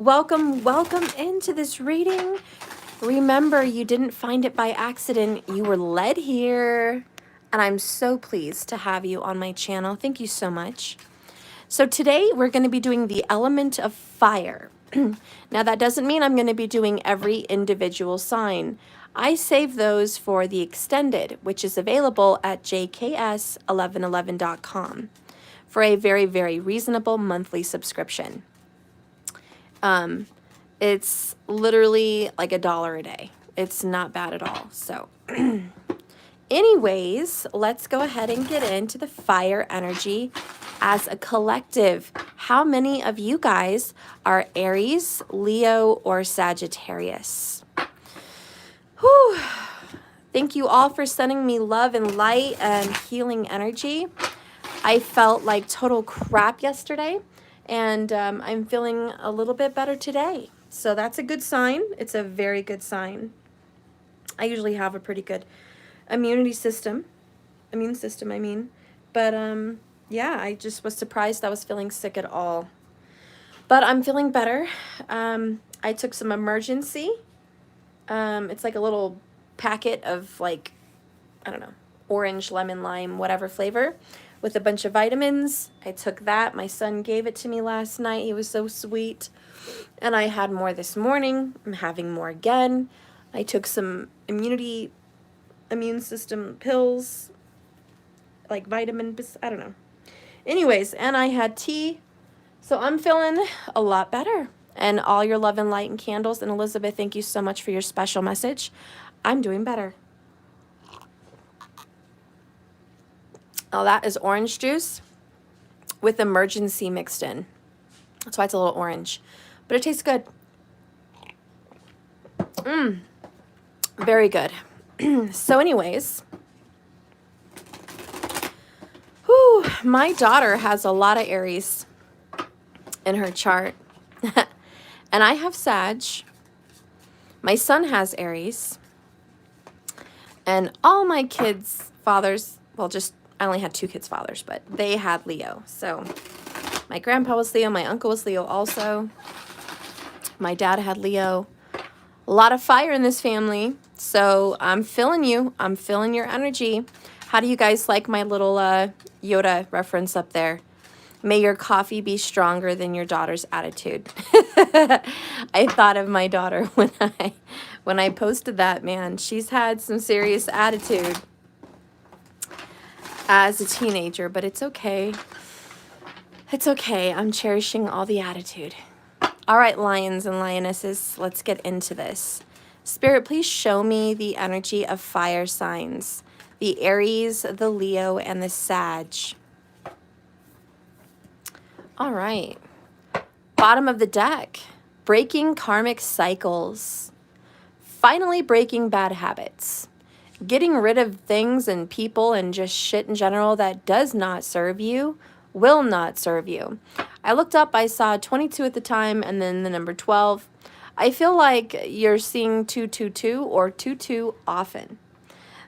Welcome, welcome into this reading. Remember, you didn't find it by accident. You were led here. And I'm so pleased to have you on my channel. Thank you so much. So today we're going to be doing the element of fire. Now that doesn't mean I'm going to be doing every individual sign. I save those for the extended, which is available at jks1111.com for a very, very reasonable monthly subscription. It's literally like $1 a day. It's not bad at all. So anyways, let's go ahead and get into the fire energy as a collective. How many of you guys are Aries, Leo, or Sagittarius? Whew. Thank you all for sending me love and light and healing energy. I felt like total crap yesterday, and I'm feeling a little bit better today. So that's a good sign. It's a very good sign. I usually have a pretty good immune system, I mean. But yeah, I just was surprised I was feeling sick at all. But I'm feeling better. I took some emergency. It's like a little packet of like, I don't know, orange, lemon, lime, whatever flavor, with a bunch of vitamins. I took that. My son gave it to me last night. He was so sweet. And I had more this morning. I'm having more again. I took some immune system pills, like vitamin, I don't know. Anyways, and I had tea. So I'm feeling a lot better. And all your love and light and candles. And Elizabeth, thank you so much for your special message. I'm doing better. Oh, that is orange juice with emergency mixed in. That's why it's a little orange. But it tastes good. Very good. So anyways, whew, my daughter has a lot of Aries in her chart. And I have Sag. My son has Aries. And all my kids' fathers, well, I only had 2 kids' fathers, but they had Leo. So my grandpa was Leo. My uncle was Leo also. My dad had Leo. A lot of fire in this family. So I'm feeling you. I'm feeling your energy. How do you guys like my little Yoda reference up there? May your coffee be stronger than your daughter's attitude. I thought of my daughter when I posted that, man. She's had some serious attitude as a teenager, but it's okay. It's okay. I'm cherishing all the attitude. All right, lions and lionesses, let's get into this. Spirit, please show me the energy of fire signs. The Aries, the Leo, and the Sag. All right. Bottom of the deck. Breaking karmic cycles. Finally breaking bad habits. Getting rid of things and people and just shit in general that does not serve you, will not serve you. I looked up, I saw 22 at the time and then the number 12. I feel like you're seeing 222 or 22 often.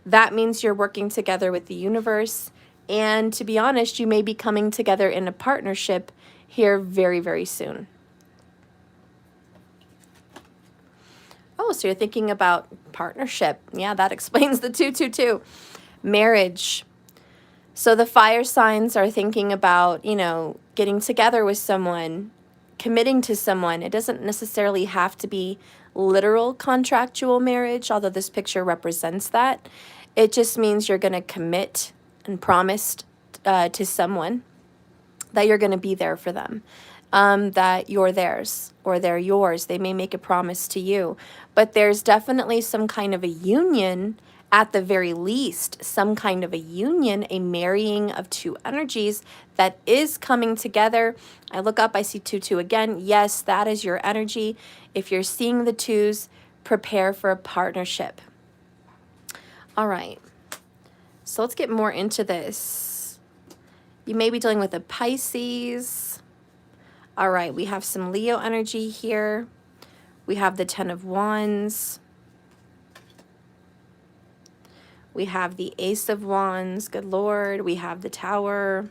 That means you're working together with the universe. And to be honest, you may be coming together in a partnership here very, very soon. Oh, so you're thinking about partnership. Yeah, that explains the 222. Marriage. So the fire signs are thinking about, you know, getting together with someone, committing to someone. It doesn't necessarily have to be literal contractual marriage, although this picture represents that. It just means you're going to commit and promise to someone that you're going to be there for them, that you're theirs or they're yours. They may make a promise to you, but there's definitely some kind of a union, at the very least, some kind of a union, a marrying of 2 energies that is coming together. I look up, I see 2-2 again. Yes, that is your energy. If you're seeing the 2s, prepare for a partnership. All right, so let's get more into this. You may be dealing with a Pisces. All right, we have some Leo energy here. We have the 10 of Wands. We have the Ace of Wands. Good Lord. We have the Tower.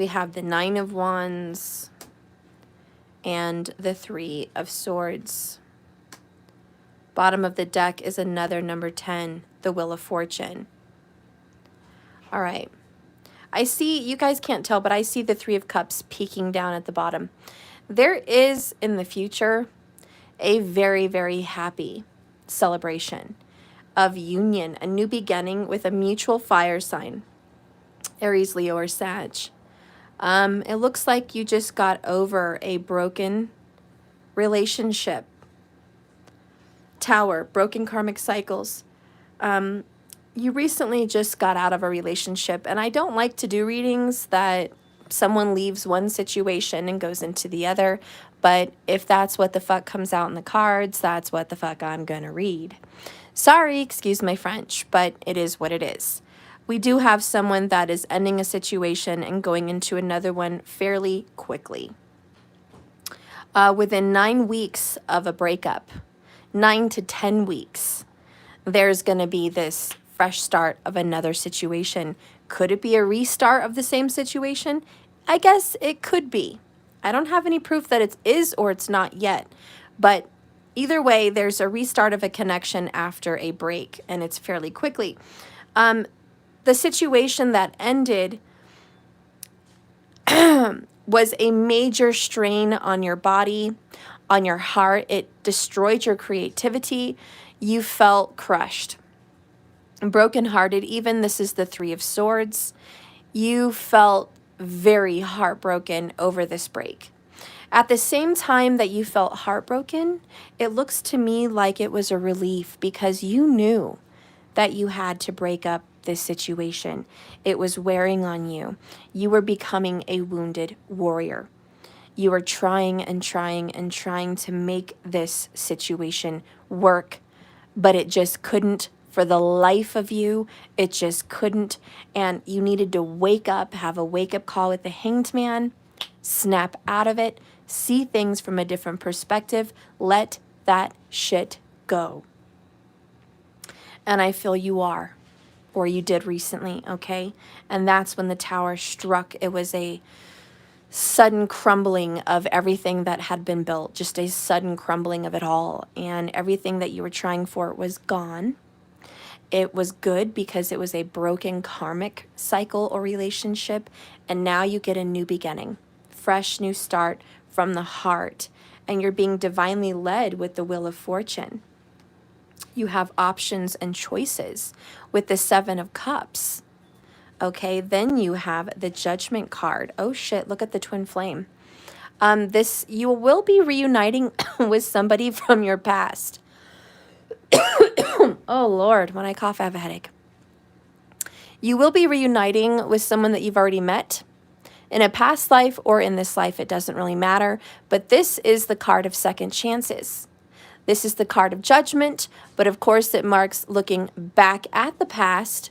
We have the Nine of Wands and the Three of Swords. Bottom of the deck is another number 10, the Wheel of Fortune. All right. I see, you guys can't tell, but I see the Three of Cups peeking down at the bottom. There is, in the future, a very, very happy celebration of union, a new beginning with a mutual fire sign, Aries, Leo, or Sag. It looks like you just got over a broken relationship. Tower, broken karmic cycles. You recently just got out of a relationship, and I don't like to do readings that someone leaves one situation and goes into the other, but if that's what the fuck comes out in the cards, that's what the fuck I'm gonna read. Sorry, excuse my French, but it is what it is. We do have someone that is ending a situation and going into another one fairly quickly. Within 9 weeks of a breakup, 9 to 10 weeks, there's going to be this fresh start of another situation. Could it be a restart of the same situation? I guess it could be. I don't have any proof that it is or it's not yet, but either way, there's a restart of a connection after a break, and it's fairly quickly. The situation that ended was a major strain on your body, on your heart. It destroyed your creativity. You felt crushed, brokenhearted. Even this is the Three of Swords. You felt very heartbroken over this break. At the same time that you felt heartbroken, it looks to me like it was a relief because you knew that you had to break up this situation. It was wearing on you. You were becoming a wounded warrior. You were trying and trying and trying to make this situation work, but it just couldn't. For the life of you, it just couldn't. And you needed to wake up, have a wake-up call with the Hanged Man, snap out of it, see things from a different perspective, let that shit go. And I feel you are, or you did recently, okay? And that's when the Tower struck. It was a sudden crumbling of everything that had been built, just a sudden crumbling of it all. And everything that you were trying for was gone. It was good because it was a broken karmic cycle or relationship. And now you get a new beginning, fresh new start from the heart. And you're being divinely led with the Wheel of Fortune. You have options and choices with the Seven of Cups. Okay, then you have the Judgment card. Oh shit, look at the twin flame. You will be reuniting with somebody from your past. Oh Lord, when I cough, I have a headache. You will be reuniting with someone that you've already met in a past life or in this life. It doesn't really matter, but this is the card of second chances. This is the card of Judgment, but of course it marks looking back at the past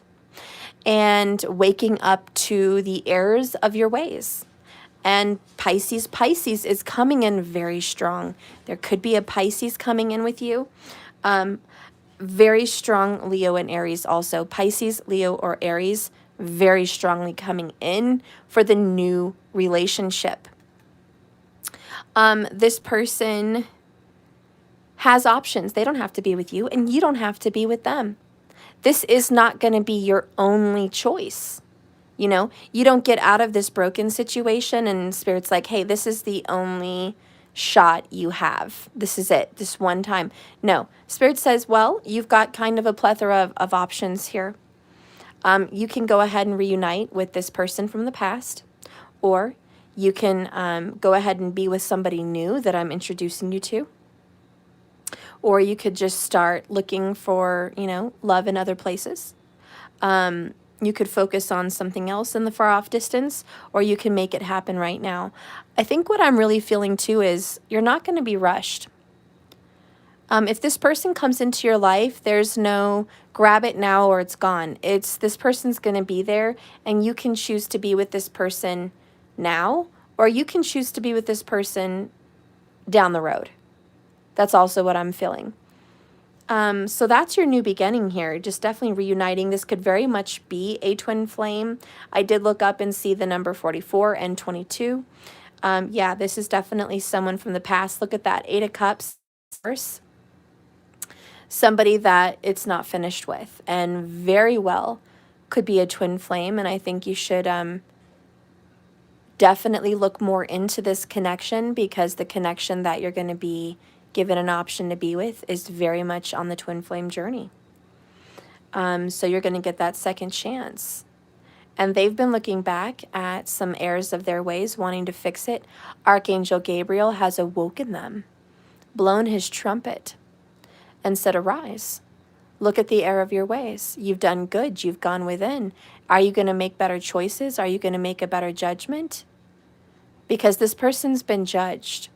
and waking up to the errors of your ways. And Pisces is coming in very strong. There could be a Pisces coming in with you. Very strong Leo and Aries also. Pisces, Leo, or Aries, very strongly coming in for the new relationship. This person has options. They don't have to be with you, and you don't have to be with them. This is not going to be your only choice. You know, you don't get out of this broken situation and Spirit's like, hey, this is the only shot you have. This is it, this one time. No, Spirit says, well, you've got kind of a plethora of options here. You can go ahead and reunite with this person from the past, or you can go ahead and be with somebody new that I'm introducing you to. Or you could just start looking for, you know, love in other places. You could focus on something else in the far off distance, or you can make it happen right now. I think what I'm really feeling too is you're not going to be rushed. If this person comes into your life, there's no grab it now or it's gone. It's this person's going to be there, and you can choose to be with this person now, or you can choose to be with this person down the road. That's also what I'm feeling. So that's your new beginning here. Just definitely reuniting. This could very much be a twin flame. I did look up and see the number 44 and 22. Yeah, this is definitely someone from the past. Look at that, 8 of Cups. Somebody that it's not finished with, and very well could be a twin flame. And I think you should definitely look more into this connection, because the connection that you're going to be given an option to be with is very much on the twin flame journey. So you're going to get that second chance. And they've been looking back at some errors of their ways, wanting to fix it. Archangel Gabriel has awoken them, blown his trumpet, and said, arise. Look at the error of your ways. You've done good. You've gone within. Are you going to make better choices? Are you going to make a better judgment? Because this person's been judged.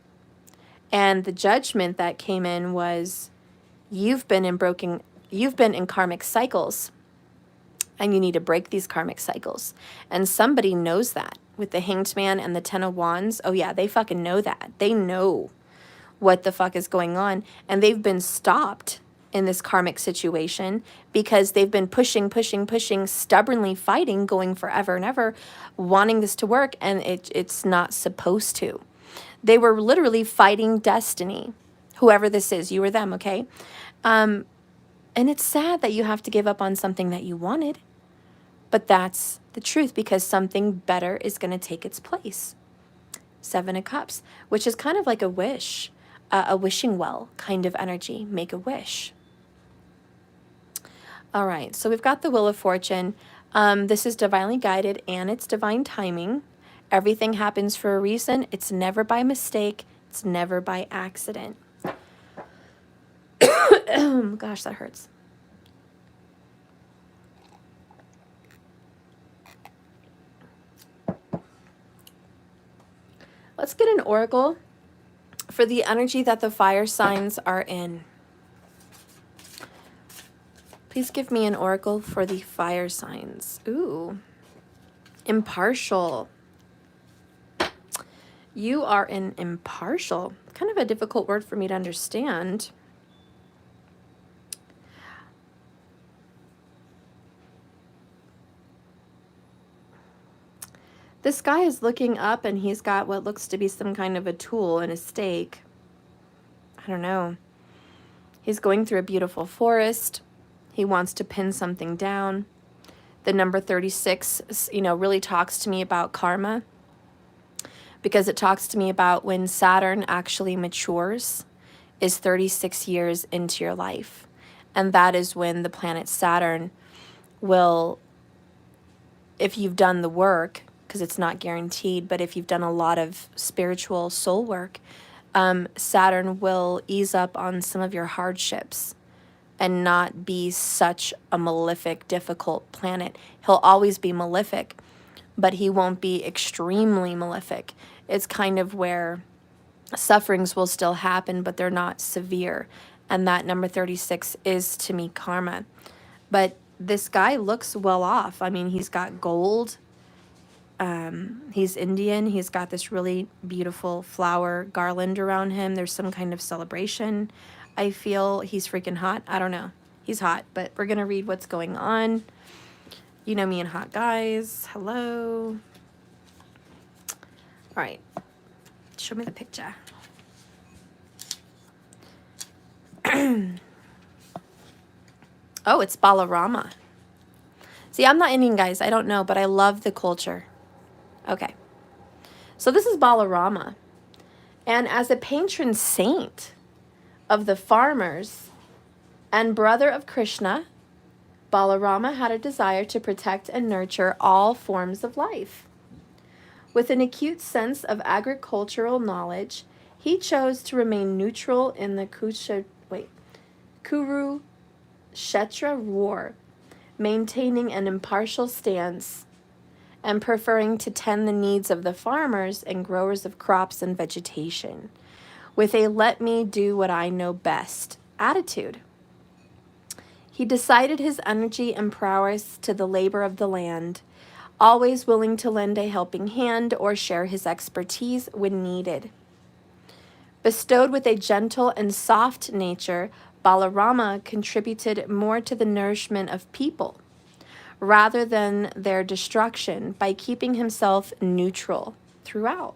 And the judgment that came in was, you've been in karmic cycles, and you need to break these karmic cycles. And somebody knows that. With the Hanged Man and the 10 of Wands, oh yeah, they fucking know that. They know what the fuck is going on. And they've been stopped in this karmic situation because they've been pushing, stubbornly fighting, going forever and ever, wanting this to work, and it's not supposed to. They were literally fighting destiny. Whoever this is, you or them, okay? And it's sad that you have to give up on something that you wanted. But that's the truth, because something better is going to take its place. 7 of Cups, which is kind of like a wish, a wishing well kind of energy. Make a wish. All right, so we've got the Wheel of Fortune. This is divinely guided, and it's divine timing. Everything happens for a reason. It's never by mistake. It's never by accident. Gosh, that hurts. Let's get an oracle for the energy that the fire signs are in. Please give me an oracle for the fire signs. Ooh, impartial. You are an impartial. Kind of a difficult word for me to understand. This guy is looking up, and he's got what looks to be some kind of a tool and a stake. I don't know. He's going through a beautiful forest. He wants to pin something down. The number 36, really talks to me about karma, because it talks to me about when Saturn actually matures is 36 years into your life. And that is when the planet Saturn will, if you've done the work, because it's not guaranteed, but if you've done a lot of spiritual soul work, Saturn will ease up on some of your hardships and not be such a malefic, difficult planet. He'll always be malefic, but he won't be extremely malefic. It's kind of where sufferings will still happen, but they're not severe. And that number 36 is, to me, karma. But this guy looks well off. I mean, he's got gold. He's Indian. He's got this really beautiful flower garland around him. There's some kind of celebration. I feel he's freaking hot. I don't know. He's hot, but we're going to read what's going on. You know me and hot guys. Hello. All right. Show me the picture. Oh, it's Balarama. See, I'm not Indian, guys. I don't know, but I love the culture. Okay. So this is Balarama. And as a patron saint of the farmers and brother of Krishna, Balarama had a desire to protect and nurture all forms of life. With an acute sense of agricultural knowledge, he chose to remain neutral in the Kurukshetra war, maintaining an impartial stance and preferring to tend the needs of the farmers and growers of crops and vegetation, with a let me do what I know best attitude. He decided his energy and prowess to the labor of the land, always willing to lend a helping hand or share his expertise when needed. Bestowed with a gentle and soft nature, Balarama contributed more to the nourishment of people rather than their destruction by keeping himself neutral throughout.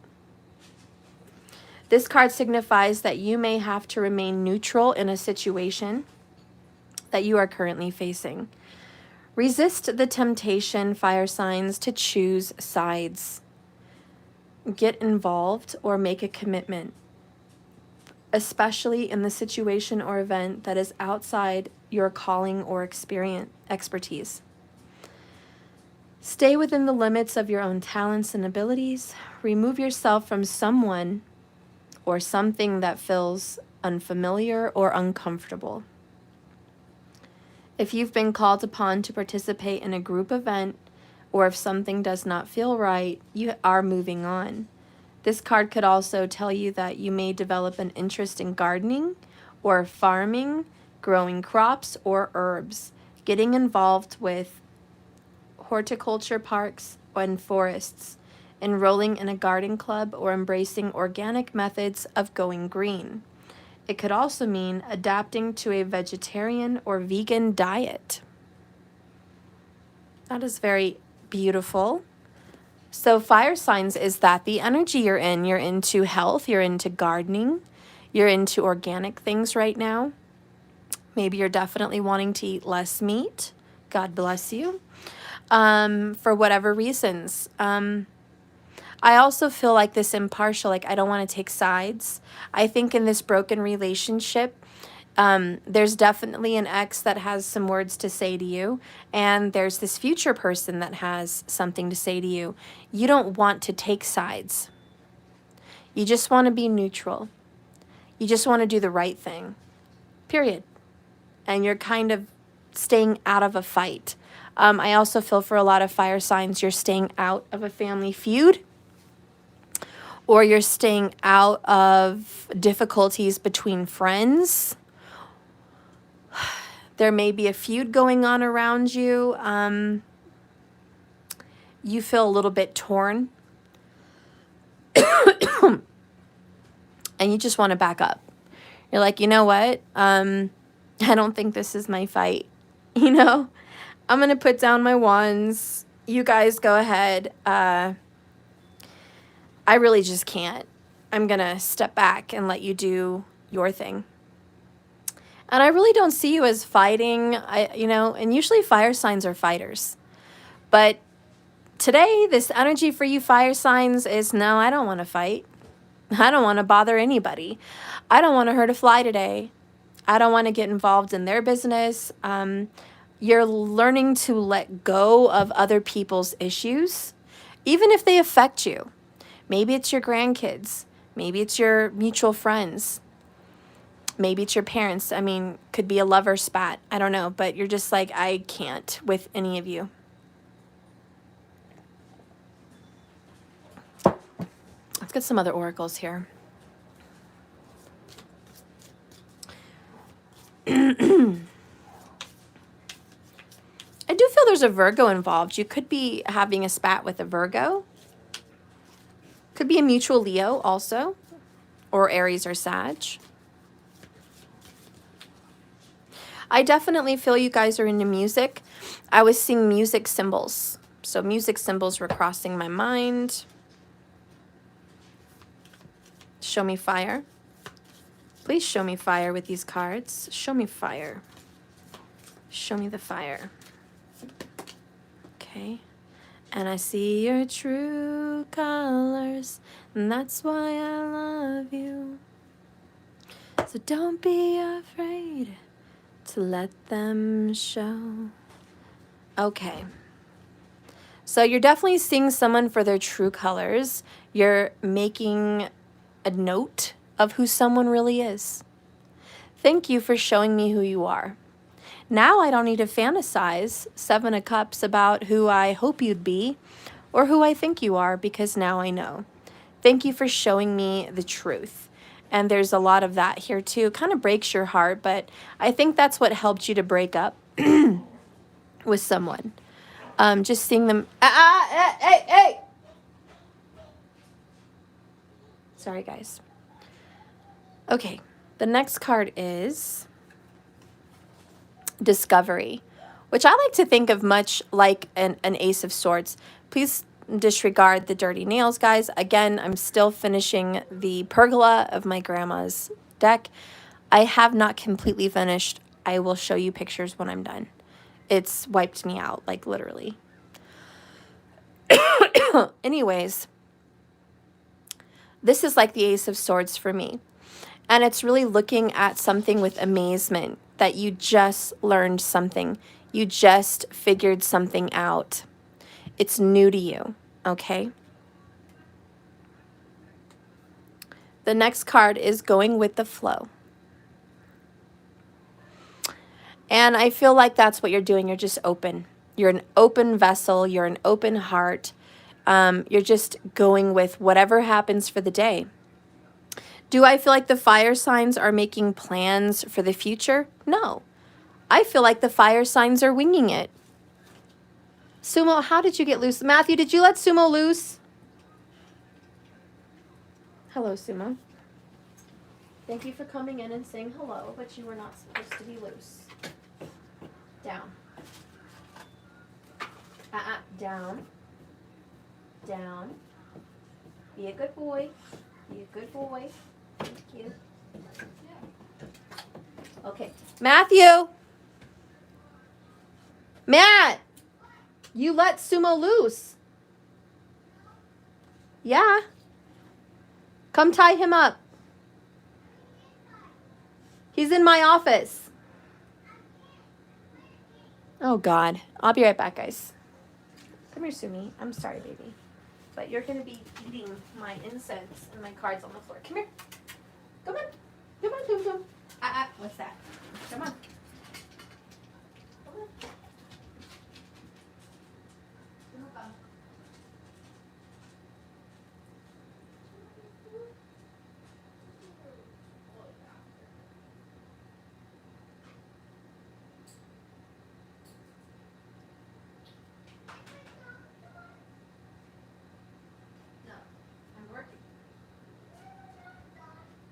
This card signifies that you may have to remain neutral in a situation that you are currently facing. Resist the temptation, fire signs, to choose sides. Get involved or make a commitment, especially in the situation or event that is outside your calling or expertise. Stay within the limits of your own talents and abilities. Remove yourself from someone or something that feels unfamiliar or uncomfortable. If you've been called upon to participate in a group event, or if something does not feel right, you are moving on. This card could also tell you that you may develop an interest in gardening or farming, growing crops or herbs, getting involved with horticulture parks and forests, enrolling in a garden club, or embracing organic methods of going green. It could also mean adapting to a vegetarian or vegan diet. That is very beautiful. So fire signs is that the energy you're into health, you're into gardening, you're into organic things right now. Maybe you're definitely wanting to eat less meat. God bless you. For whatever reasons. I also feel like this impartial, like I don't want to take sides. I think in this broken relationship, there's definitely an ex that has some words to say to you, and there's this future person that has something to say to you. You don't want to take sides. You just want to be neutral. You just want to do the right thing, period. And you're kind of staying out of a fight. I also feel for a lot of fire signs, you're staying out of a family feud, or you're staying out of difficulties between friends. There may be a feud going on around you. You feel a little bit torn. And you just want to back up. You're like, you know what? I don't think this is my fight. You know? I'm going to put down my wands. You guys go ahead. I really just can't. I'm going to step back and let you do your thing. And I really don't see you as fighting, and usually fire signs are fighters. But today, this energy for you fire signs is, no, I don't want to fight. I don't want to bother anybody. I don't want to hurt a fly today. I don't want to get involved in their business. You're learning to let go of other people's issues, even if they affect you. Maybe it's your grandkids. Maybe it's your mutual friends. Maybe it's your parents. I mean, could be a lover spat. I don't know. But you're just like, I can't with any of you. Let's get some other oracles here. I do feel there's a Virgo involved. You could be having a spat with a Virgo. Could be a mutual Leo also, or Aries or Sag. I definitely feel you guys are into music. I was seeing music symbols. So music symbols were crossing my mind. Show me fire. Please show me fire with these cards. Show me fire. Show me the fire. Okay. And I see your true colors, and that's why I love you. So don't be afraid to let them show. Okay. So you're definitely seeing someone for their true colors. You're making a note of who someone really is. Thank you for showing me who you are. Now I don't need to fantasize 7 of Cups about who I hope you'd be or who I think you are, because now I know. Thank you for showing me the truth. And there's a lot of that here too. It kind of breaks your heart, but I think that's what helped you to break up with someone. Just seeing them. Hey! Sorry, guys. Okay, the next card is discovery, which I like to think of much like an Ace of Swords. Please disregard the dirty nails, guys. Again, I'm still finishing the pergola of my grandma's deck. I have not completely finished. I will show you pictures when I'm done. It's wiped me out, like literally. Anyways, this is like the Ace of Swords for me. And it's really looking at something with amazement, that you just learned something. You just figured something out. It's new to you, okay? The next card is going with the flow. And I feel like that's what you're doing. You're just open. You're an open vessel. You're an open heart. You're just going with whatever happens for the day. Do I feel like the fire signs are making plans for the future? No. I feel like the fire signs are winging it. Sumo, how did you get loose? Matthew, did you let Sumo loose? Hello, Sumo. Thank you for coming in and saying hello, but you were not supposed to be loose. Down. Down. Down. Be a good boy. Be a good boy. Thank you. Okay. Matthew! Matt! You let Sumo loose. Yeah. Come tie him up. He's in my office. Oh, God. I'll be right back, guys. Come here, Sumi. I'm sorry, baby. But you're going to be eating my incense and my cards on the floor. Come here. Come on. Come on, Tum Tum. What's that? Come on. Come on.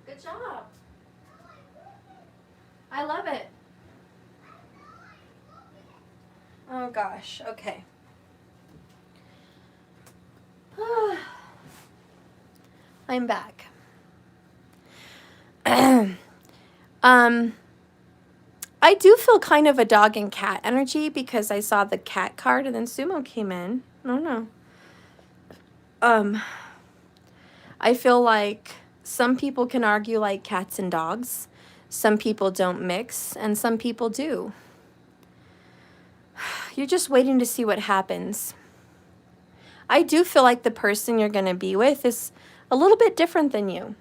Good job. I love it. Oh gosh, okay. I'm back. I do feel kind of a dog and cat energy because I saw the cat card and then Sumo came in. I don't know. I feel like some people can argue like cats and dogs. Some people don't mix, and some people do. You're just waiting to see what happens. I do feel like the person you're going to be with is a little bit different than you.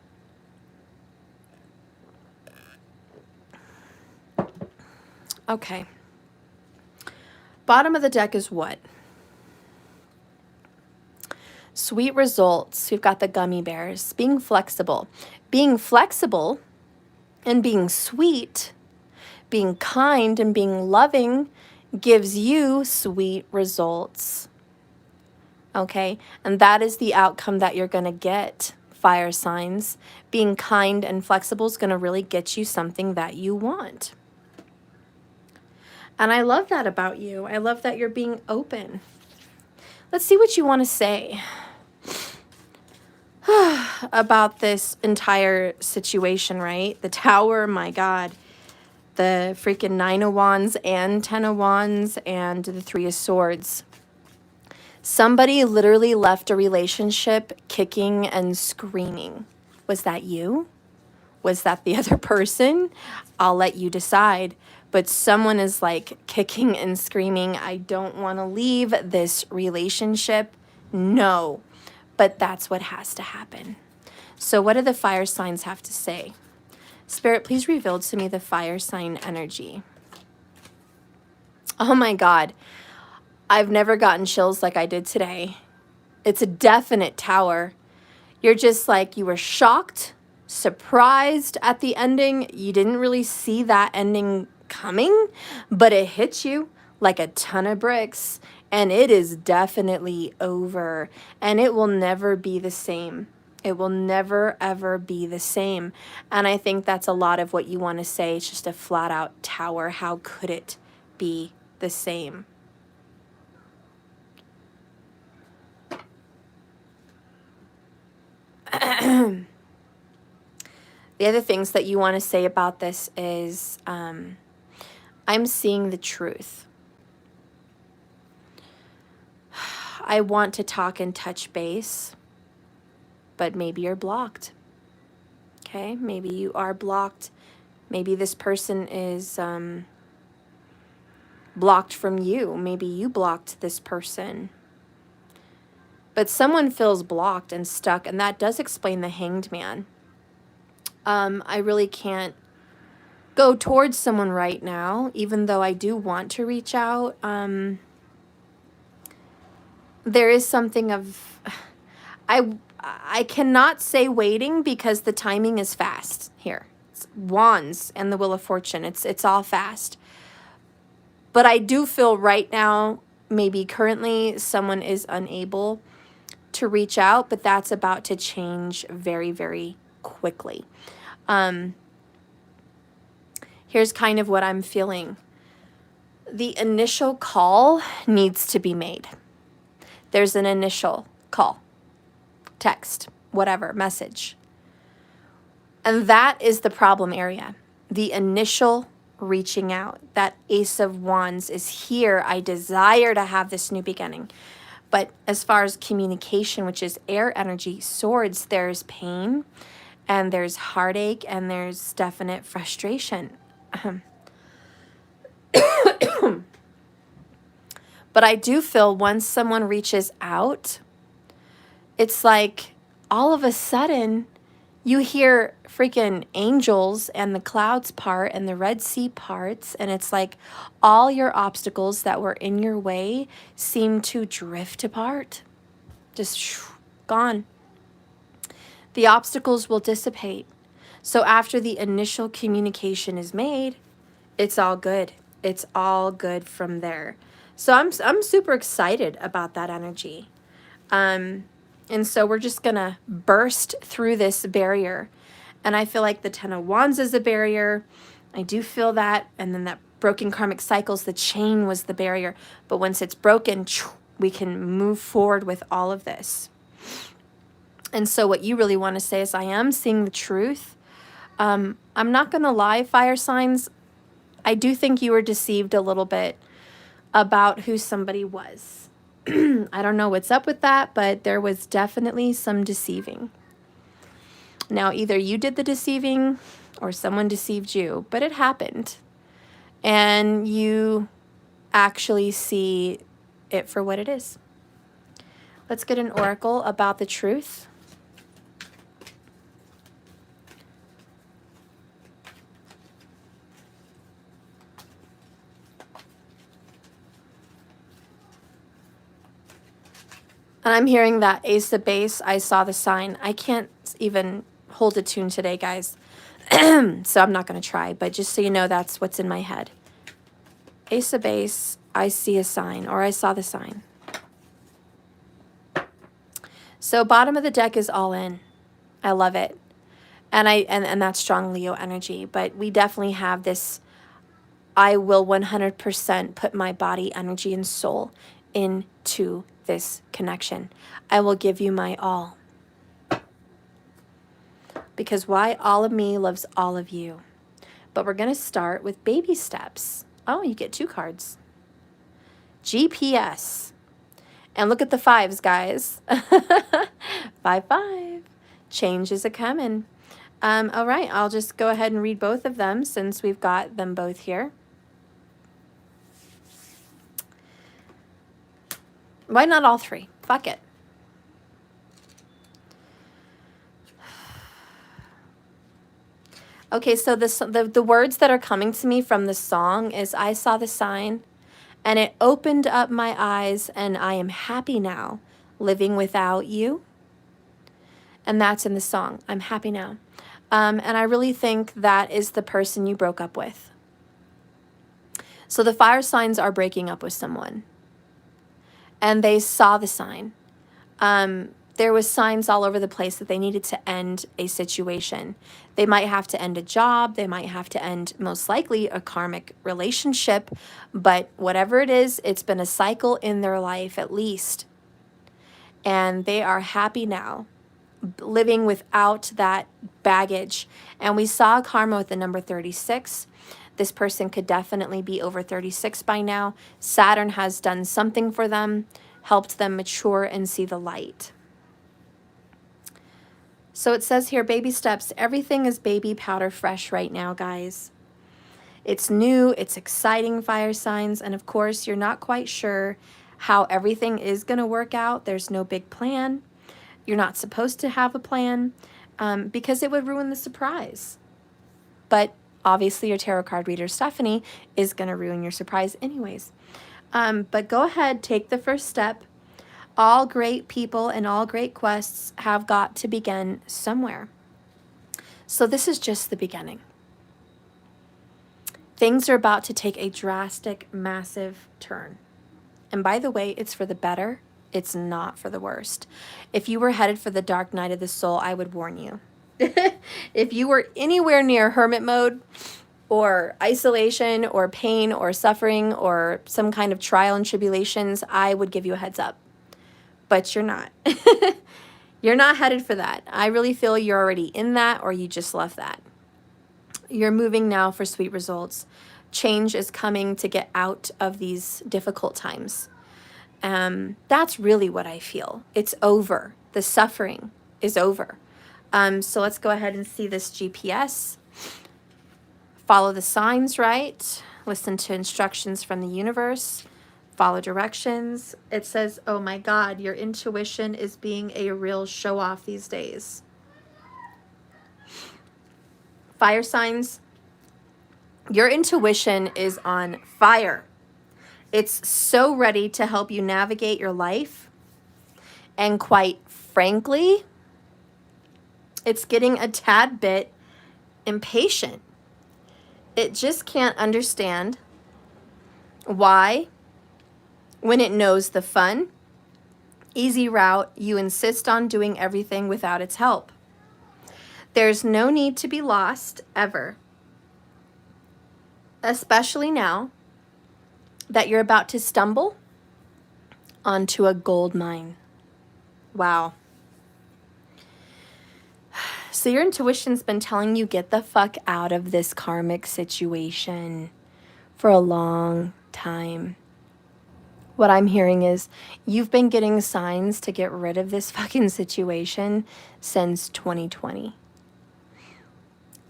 Okay. Bottom of the deck is what? Sweet results. We've got the gummy bears. Being flexible. Being flexible and being sweet, being kind and being loving gives you sweet results. Okay? And that is the outcome that you're going to get, fire signs. Being kind and flexible is going to really get you something that you want. And I love that about you. I love that you're being open. Let's see what you want to say about this entire situation, right? The Tower, my God. The freaking 9 of Wands and 10 of Wands and the 3 of Swords. Somebody literally left a relationship kicking and screaming. Was that you? Was that the other person? I'll let you decide. But someone is like kicking and screaming, I don't want to leave this relationship. No, but that's what has to happen. So what do the fire signs have to say? Spirit, please reveal to me the fire sign energy. Oh my God. I've never gotten chills like I did today. It's a definite Tower. You're just like, you were shocked, surprised at the ending. You didn't really see that ending coming, but it hit you like a ton of bricks, and it is definitely over, and it will never be the same. It will never, ever be the same. And I think that's a lot of what you want to say. It's just a flat out tower. How could it be the same? The other things that you want to say about this is, I'm seeing the truth. I want to talk and touch base, but maybe you're blocked. Okay, maybe you are blocked. Maybe this person is blocked from you. Maybe you blocked this person. But someone feels blocked and stuck, and that does explain the Hanged Man. I really can't go towards someone right now, even though I do want to reach out. There is something of... I cannot say waiting because the timing is fast here. It's Wands and the Wheel of Fortune. It's all fast. But I do feel right now, maybe currently, someone is unable to reach out, but that's about to change very, very quickly. Here's kind of what I'm feeling. The initial call needs to be made. There's an initial call, text, whatever, message. And that is the problem area. The initial reaching out. That Ace of Wands is here. I desire to have this new beginning. But as far as communication, which is air energy, swords, there's pain and there's heartache and there's definite frustration. But I do feel once someone reaches out, it's like all of a sudden you hear freaking angels and the clouds part and the Red Sea parts, and it's like all your obstacles that were in your way seem to drift apart. Just gone. The obstacles will dissipate. So after the initial communication is made, it's all good. It's all good from there. So I'm super excited about that energy. And so we're just going to burst through this barrier. And I feel like the Ten of Wands is a barrier. I do feel that. And then that broken karmic cycles, the chain was the barrier. But once it's broken, we can move forward with all of this. And so what you really want to say is, I am seeing the truth. I'm not going to lie, fire signs. I do think you were deceived a little bit about who somebody was. I don't know what's up with that, but there was definitely some deceiving. Now, either you did the deceiving or someone deceived you, but it happened. And you actually see it for what it is. Let's get an oracle about the truth. And I'm hearing that Ace of Base, I saw the sign. I can't even hold a tune today, guys. So I'm not going to try. But just so you know, that's what's in my head. Ace of Base, I see a sign, or I saw the sign. So bottom of the deck is all in. I love it. And that's strong Leo energy. But we definitely have this, I will 100% put my body, energy, and soul into this connection. I will give you my all. Because why? All of me loves all of you. But we're going to start with baby steps. Oh, you get 2 cards. GPS. And look at the 5s, guys. 5. Change is a-coming. All right, I'll just go ahead and read both of them since we've got them both here. Why not all 3? Fuck it. Okay, so the words that are coming to me from the song is, I saw the sign, and it opened up my eyes, and I am happy now, living without you. And that's in the song, I'm happy now. And I really think that is the person you broke up with. So the fire signs are breaking up with someone. And they saw the sign. there was signs all over the place that they needed to end a situation. They might have to end a job. They might have to end, most likely, a karmic relationship. But whatever it is, it's been a cycle in their life at least. And they are happy now, living without that baggage. And we saw karma with the number 36. This person could definitely be over 36 by now. Saturn has done something for them, helped them mature and see the light. So it says here, baby steps. Everything is baby powder fresh right now, guys. It's new, it's exciting, fire signs, and of course, you're not quite sure how everything is going to work out. There's no big plan. You're not supposed to have a plan because it would ruin the surprise. But obviously, your tarot card reader, Stephanie, is going to ruin your surprise anyways. But go ahead, take the first step. All great people and all great quests have got to begin somewhere. So this is just the beginning. Things are about to take a drastic, massive turn. And by the way, it's for the better. It's not for the worst. If you were headed for the dark night of the soul, I would warn you. If you were anywhere near hermit mode or isolation or pain or suffering or some kind of trial and tribulations, I would give you a heads up. But you're not. You're not headed for that. I really feel you're already in that, or you just left that. You're moving now for sweet results. Change is coming to get out of these difficult times. That's really what I feel. It's over. The suffering is over. So let's go ahead and see this GPS. Follow the signs, right? Listen to instructions from the universe. Follow directions. It says, oh my God, your intuition is being a real show off these days. Fire signs, your intuition is on fire. It's so ready to help you navigate your life. And quite frankly, it's getting a tad bit impatient. It just can't understand why, when it knows the fun, easy route, you insist on doing everything without its help. There's no need to be lost ever, especially now that you're about to stumble onto a gold mine. Wow. So your intuition's been telling you get the fuck out of this karmic situation for a long time. What I'm hearing is you've been getting signs to get rid of this fucking situation since 2020.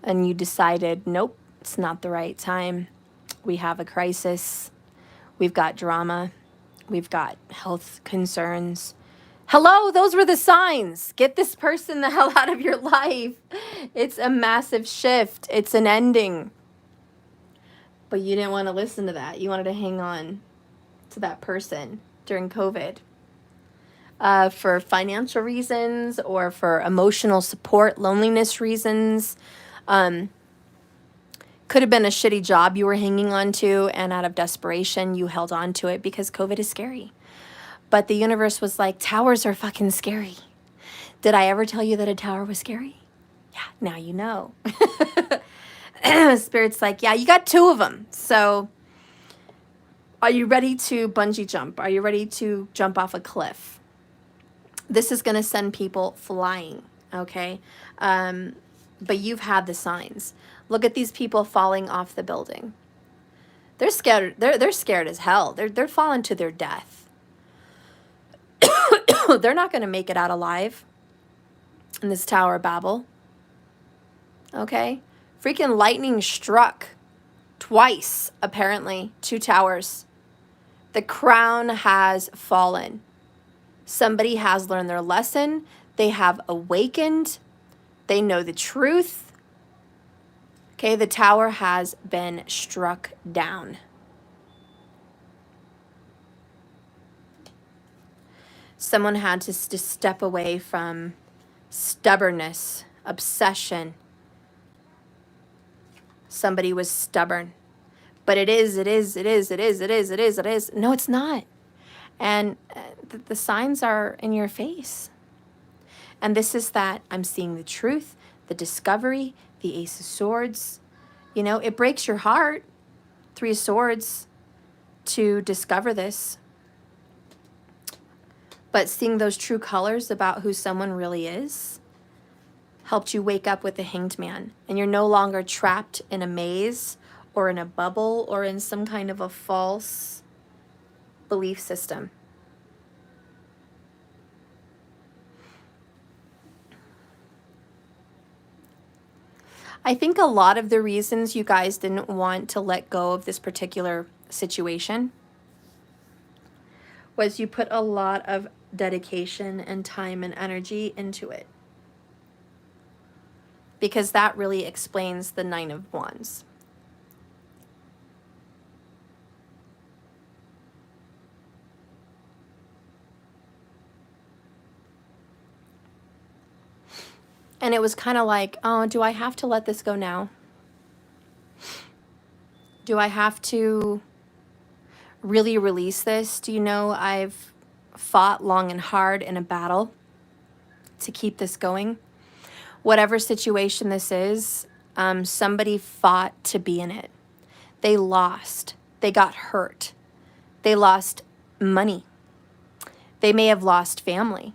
And you decided, nope, it's not the right time. We have a crisis. We've got drama. We've got health concerns. Hello, those were the signs. Get this person the hell out of your life. It's a massive shift. It's an ending. But you didn't want to listen to that. You wanted to hang on to that person during COVID. For financial reasons or for emotional support, loneliness reasons. Could have been a shitty job you were hanging on to, and out of desperation, you held on to it because COVID is scary. But the universe was like, towers are fucking scary. Did I ever tell you that a tower was scary? Yeah, now you know. Spirit's like, yeah, you got 2 of them. So are you ready to bungee jump? Are you ready to jump off a cliff? This is going to send people flying, okay? But you've had the signs. Look at these people falling off the building. They're scared. They're scared as hell. They're falling to their death. They're not going to make it out alive in this Tower of Babel. Okay? Freaking lightning struck twice, apparently. 2 towers. The crown has fallen. Somebody has learned their lesson. They have awakened. They know the truth. Okay, the tower has been struck down. Someone had to step away from stubbornness, obsession. Somebody was stubborn. But it is. No, it's not. And the signs are in your face. And this is that I'm seeing the truth, the discovery, the Ace of Swords. You know, it breaks your heart, 3 of Swords, to discover this. But seeing those true colors about who someone really is helped you wake up with the Hanged Man. And you're no longer trapped in a maze or in a bubble or in some kind of a false belief system. I think a lot of the reasons you guys didn't want to let go of this particular situation was you put a lot of dedication and time and energy into it. Because that really explains the 9 of Wands. And it was kind of like, oh, do I have to let this go now? Do I have to really release this? Do you know I've fought long and hard in a battle to keep this going? Whatever situation this is, somebody fought to be in it. They lost. They got hurt. They lost money. They may have lost family.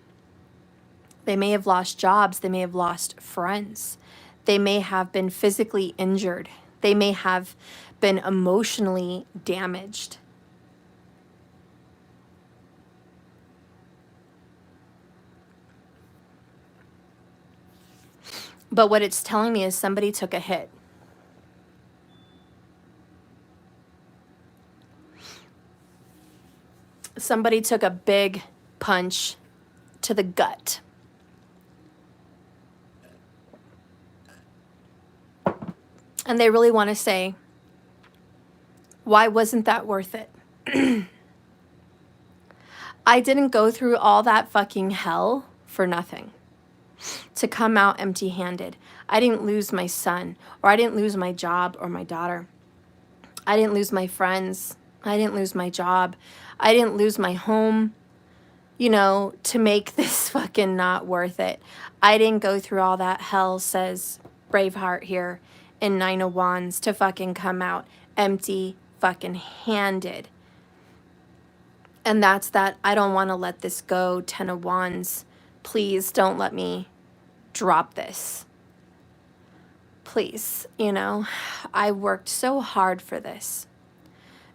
They may have lost jobs. They may have lost friends. They may have been physically injured. They may have been emotionally damaged. But what it's telling me is somebody took a hit. Somebody took a big punch to the gut. And they really want to say, why wasn't that worth it? I didn't go through all that fucking hell for nothing. To come out empty-handed. I didn't lose my son, or I didn't lose my job or my daughter. I didn't lose my friends. I didn't lose my job. I didn't lose my home, you know, to make this fucking not worth it. I didn't go through all that hell, says Braveheart here in 9 of Wands, to fucking come out empty fucking handed. And that's that I don't want to let this go, 10 of Wands. Please don't let me drop this. Please, you know, I worked so hard for this.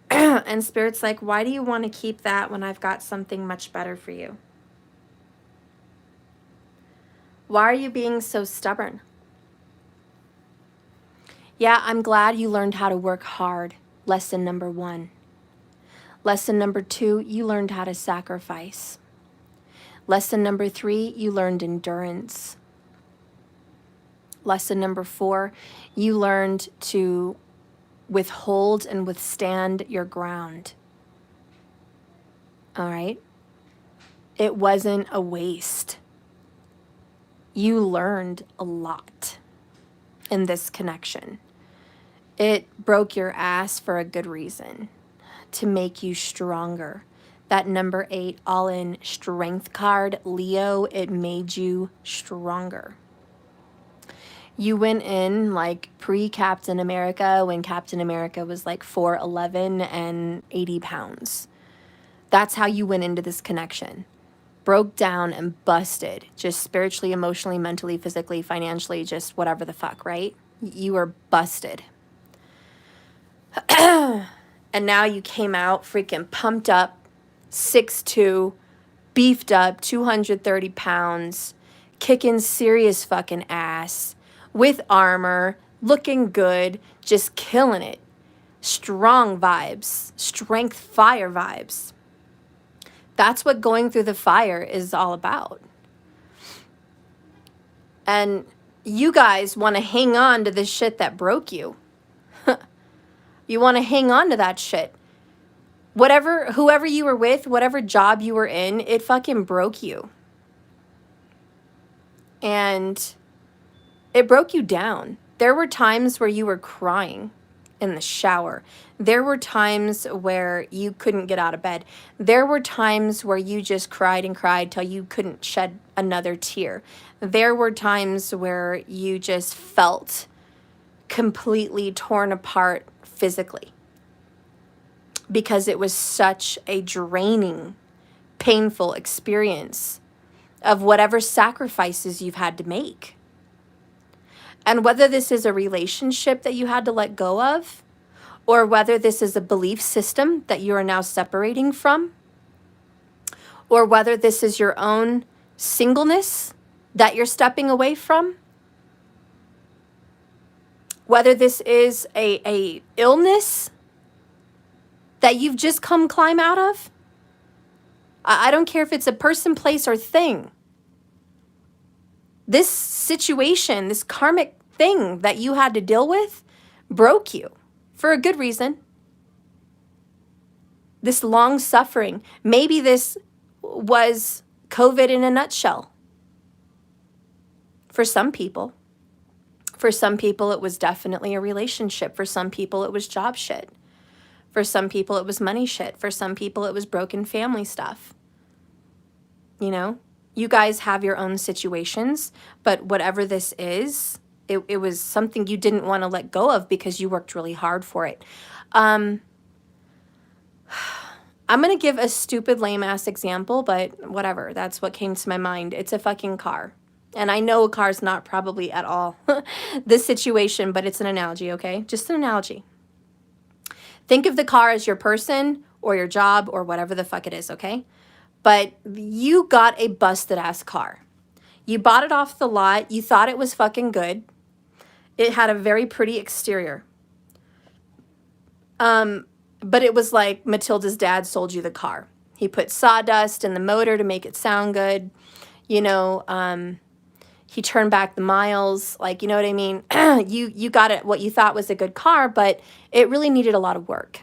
And Spirit's like, why do you want to keep that when I've got something much better for you? Why are you being so stubborn? Yeah, I'm glad you learned how to work hard. Lesson number 1. Lesson number 2, you learned how to sacrifice. Lesson number 3, you learned endurance. Lesson number 4, you learned to withhold and withstand your ground. All right? It wasn't a waste. You learned a lot in this connection. It broke your ass for a good reason, to make you stronger. That number 8 all-in strength card, Leo, it made you stronger. You went in like pre-Captain America, when Captain America was like 4'11" and 80 pounds. That's how you went into this connection. Broke down and busted, just spiritually, emotionally, mentally, physically, financially, just whatever the fuck, right? You were busted. And now you came out freaking pumped up, 6'2", beefed up, 230 pounds, kicking serious fucking ass, with armor, looking good, just killing it. Strong vibes, strength fire vibes. That's what going through the fire is all about. And you guys want to hang on to this shit that broke you. You want to hang on to that shit. Whoever you were with, whatever job you were in, it fucking broke you. And it broke you down. There were times where you were crying in the shower. There were times where you couldn't get out of bed. There were times where you just cried and cried till you couldn't shed another tear. There were times where you just felt completely torn apart physically because it was such a draining, painful experience of whatever sacrifices you've had to make. And whether this is a relationship that you had to let go of, or whether this is a belief system that you are now separating from, or whether this is your own singleness that you're stepping away from, whether this is a illness that you've just come climb out of. I don't care if it's a person, place, or thing. This situation, this karmic thing that you had to deal with broke you for a good reason. This long suffering, maybe this was COVID in a nutshell. For some people. For some people, it was definitely a relationship. For some people, it was job shit. For some people, it was money shit. For some people, it was broken family stuff. You know, you guys have your own situations, but whatever this is, it was something you didn't want to let go of because you worked really hard for it. I'm going to give a stupid, lame-ass example, but whatever. That's what came to my mind. It's a fucking car. And I know a car's not probably at all this situation, but it's an analogy, okay? Just an analogy. Think of the car as your person or your job or whatever the fuck it is, okay? But you got a busted-ass car. You bought it off the lot. You thought it was fucking good. It had a very pretty exterior. But it was like Matilda's dad sold you the car. He put sawdust in the motor to make it sound good. You know, he turned back the miles. Like, you know what I mean? You got it, what you thought was a good car, but it really needed a lot of work.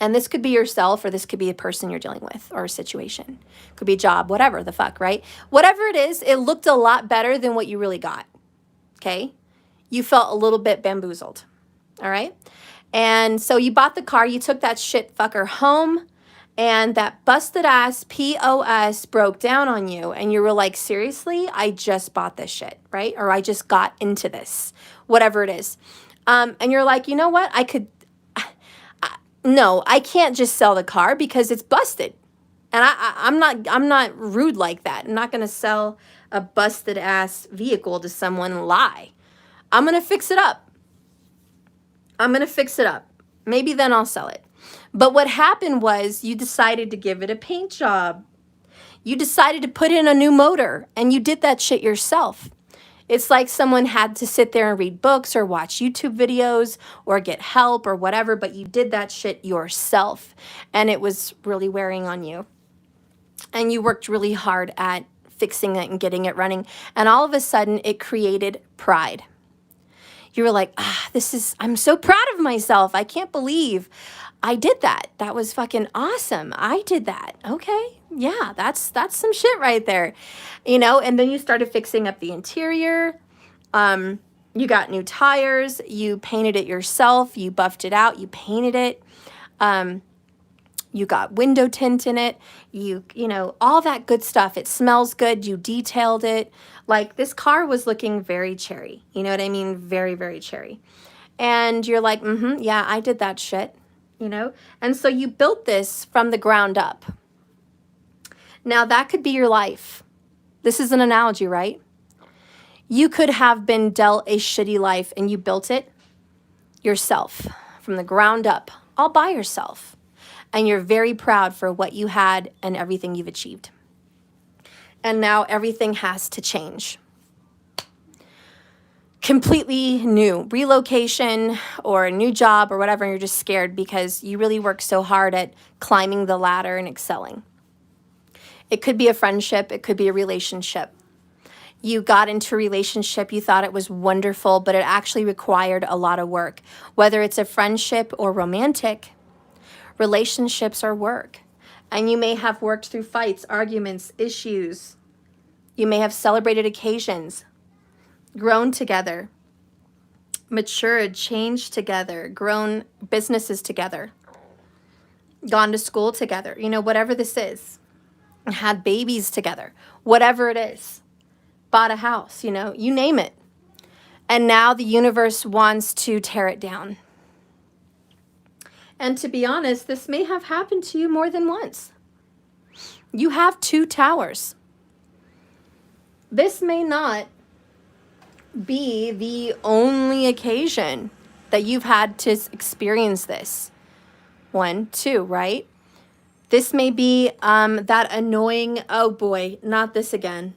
And this could be yourself, or this could be a person you're dealing with, or a situation. Could be a job, whatever the fuck, right? Whatever it is, it looked a lot better than what you really got, okay? You felt a little bit bamboozled, all right? And so you bought the car, you took that shit fucker home, and that busted ass POS broke down on you, and you were like, seriously, I just bought this shit, right? Or I just got into this, whatever it is. And you're like, you know what? No, I can't just sell the car because it's busted. And I'm not rude like that. I'm not going to sell a busted ass vehicle to someone and lie. I'm going to fix it up. I'm going to fix it up. Maybe then I'll sell it. But what happened was you decided to give it a paint job. You decided to put in a new motor, and you did that shit yourself. It's like someone had to sit there and read books or watch YouTube videos or get help or whatever, but you did that shit yourself, and it was really wearing on you. And you worked really hard at fixing it and getting it running, and all of a sudden it created pride. You were like, I'm so proud of myself. I can't believe I did that. That was fucking awesome. I did that. Okay. Yeah, that's some shit right there. You know, and then you started fixing up the interior. You got new tires. You painted it yourself. You buffed it out. You painted it. You got window tint in it. You know, all that good stuff. It smells good. You detailed it. Like, this car was looking very cherry. You know what I mean? Very, very cherry. And you're like, yeah, I did that shit, you know? And so you built this from the ground up. Now, that could be your life. This is an analogy, right? You could have been dealt a shitty life and you built it yourself from the ground up, all by yourself. And you're very proud for what you had and everything you've achieved. And now everything has to change. Completely new relocation or a new job or whatever, and you're just scared because you really worked so hard at climbing the ladder and excelling. It could be a friendship. It could be a relationship. You got into a relationship, you thought it was wonderful, but it actually required a lot of work. Whether it's a friendship or romantic, relationships are work. And you may have worked through fights, arguments, issues. You may have celebrated occasions, grown together, matured, changed together, grown businesses together, gone to school together, you know, whatever this is, had babies together, whatever it is, bought a house, you know, you name it. And now the universe wants to tear it down. And to be honest, this may have happened to you more than once. You have 2 towers. This may not be the only occasion that you've had to experience this. 1, 2, right? This may be that annoying, oh boy, not this again.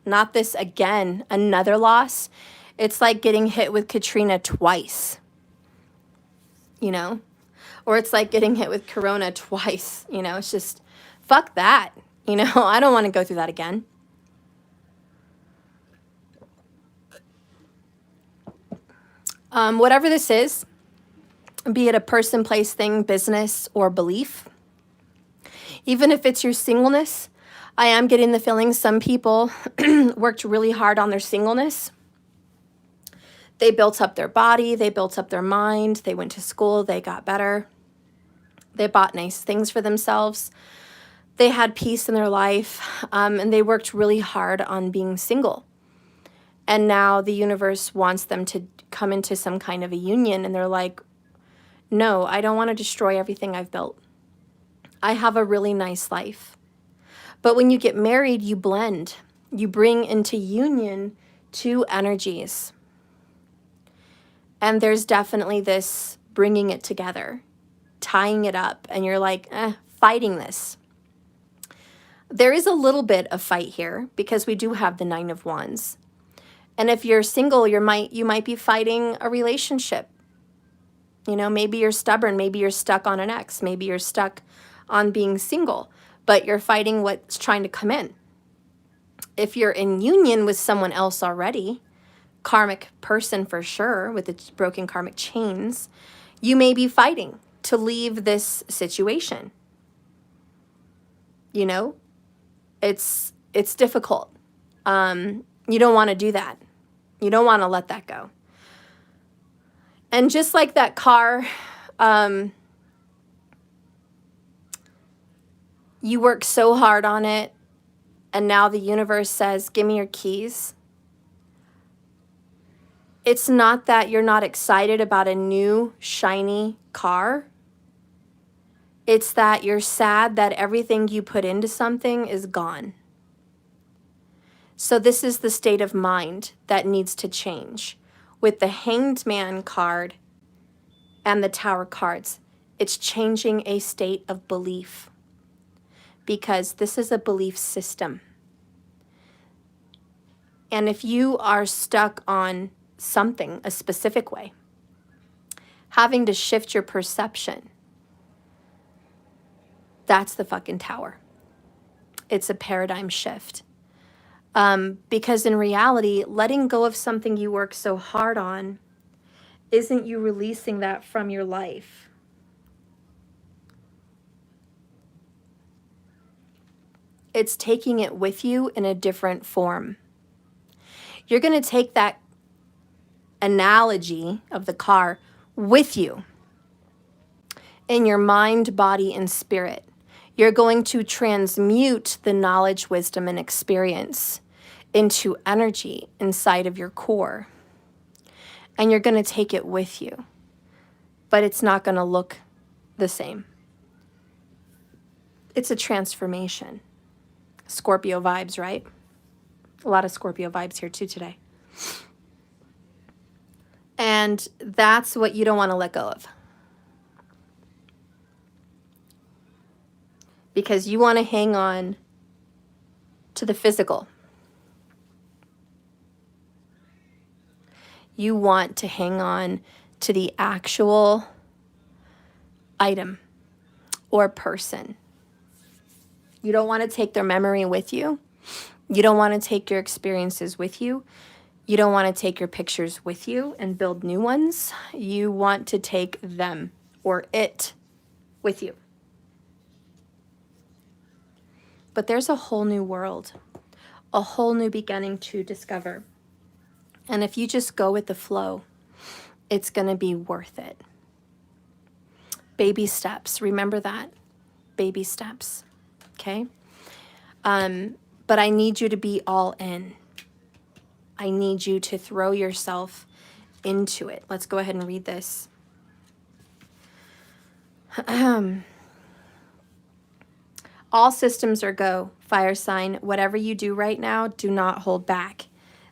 Not this again. Another loss. It's like getting hit with Katrina twice. You know? Or it's like getting hit with Corona twice. You know, it's just, fuck that. You know, I don't want to go through that again. Whatever this is, be it a person, place, thing, business, or belief, even if it's your singleness, I am getting the feeling some people worked really hard on their singleness. They built up their body, they built up their mind, they went to school, they got better. They bought nice things for themselves. They had peace in their life, and they worked really hard on being single. And now the universe wants them to come into some kind of a union, and they're like, no, I don't want to destroy everything I've built. I have a really nice life. But when you get married, you blend. You bring into union 2 energies. And there's definitely this bringing it together, tying it up, and you're like, fighting this. There is a little bit of fight here because we do have the 9 of Wands. And if you're single, you might be fighting a relationship. You know, maybe you're stubborn, maybe you're stuck on an ex, maybe you're stuck on being single, but you're fighting what's trying to come in. If you're in union with someone else already, karmic person for sure, with its broken karmic chains, you may be fighting to leave this situation. You know, it's difficult. You don't want to do that. You don't want to let that go. And just like that car, you work so hard on it, and now the universe says, give me your keys. It's not that you're not excited about a new, shiny car. It's that you're sad that everything you put into something is gone. So this is the state of mind that needs to change. With the Hanged Man card and the Tower cards, it's changing a state of belief, because this is a belief system. And if you are stuck on something a specific way, having to shift your perception, that's the fucking Tower. It's a paradigm shift. Because in reality, letting go of something you work so hard on isn't you releasing that from your life. It's taking it with you in a different form. You're going to take that analogy of the car with you in your mind, body, and spirit. You're going to transmute the knowledge, wisdom, and experience into energy inside of your core. And you're going to take it with you. But it's not going to look the same. It's a transformation. Scorpio vibes, right? A lot of Scorpio vibes here too today. And that's what you don't want to let go of. Because you want to hang on to the physical. You want to hang on to the actual item or person. You don't want to take their memory with you. You don't want to take your experiences with you. You don't want to take your pictures with you and build new ones. You want to take them or it with you. But there's a whole new world, a whole new beginning to discover. And if you just go with the flow, it's going to be worth it. Baby steps. Remember that. Baby steps. Okay? But I need you to be all in. I need you to throw yourself into it. Let's go ahead and read this. All systems are go. Fire sign. Whatever you do right now, do not hold back.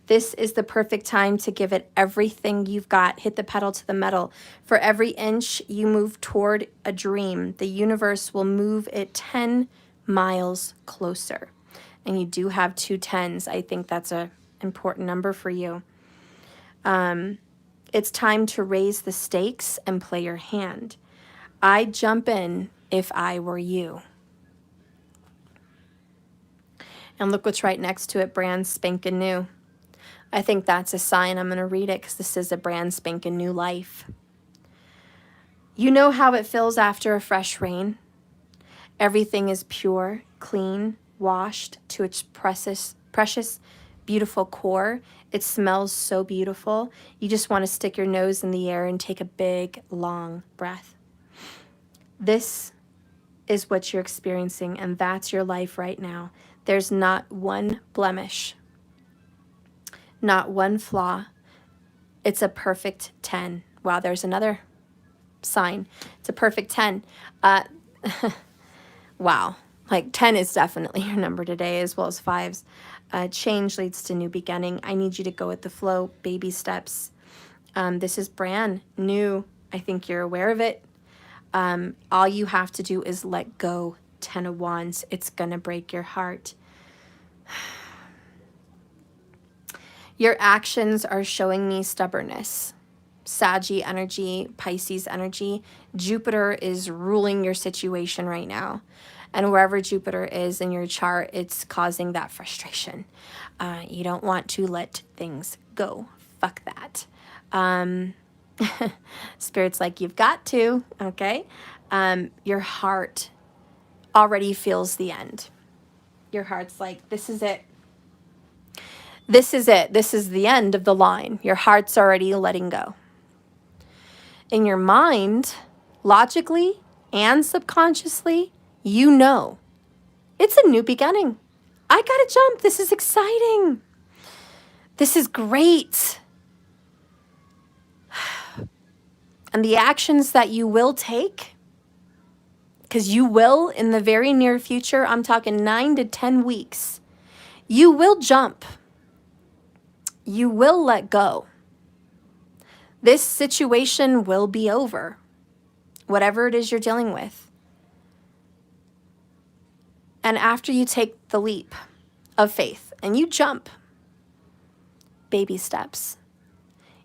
This is the perfect time to give it everything you've got. Hit the pedal to the metal. For every inch you move toward a dream, the universe will move it 10 miles closer. And you do have 2 10s. I think that's an important number for you. It's time to raise the stakes and play your hand. I'd jump in if I were you. And look what's right next to it, brand spanking new. I think that's a sign. I'm going to read it because this is a brand spanking new life. You know how it feels after a fresh rain. Everything is pure, clean, washed to its precious, beautiful core. It smells so beautiful. You just want to stick your nose in the air and take a big, long breath. This is what you're experiencing, and that's your life right now. There's not one blemish, not one flaw. It's a perfect 10. Wow, there's another sign. It's a perfect 10. Wow, like 10 is definitely your number today, as well as 5s. Change leads to new beginning. I need you to go with the flow, baby steps. This is brand new. I think you're aware of it. All you have to do is let go. 10 of Wands. It's going to break your heart. Your actions are showing me stubbornness. Saggy energy, Pisces energy. Jupiter is ruling your situation right now. And wherever Jupiter is in your chart, it's causing that frustration. You don't want to let things go. Fuck that. Spirit's like, you've got to, okay? Your heart already feels the end. Your heart's like, this is it. This is it. This is the end of the line. Your heart's already letting go. In your mind, logically and subconsciously, you know it's a new beginning. I gotta jump. This is exciting. This is great. And the actions that you will take, because you will in the very near future, I'm talking 9 to 10 weeks, you will jump. You will let go. This situation will be over, whatever it is you're dealing with. And after you take the leap of faith and you jump, baby steps,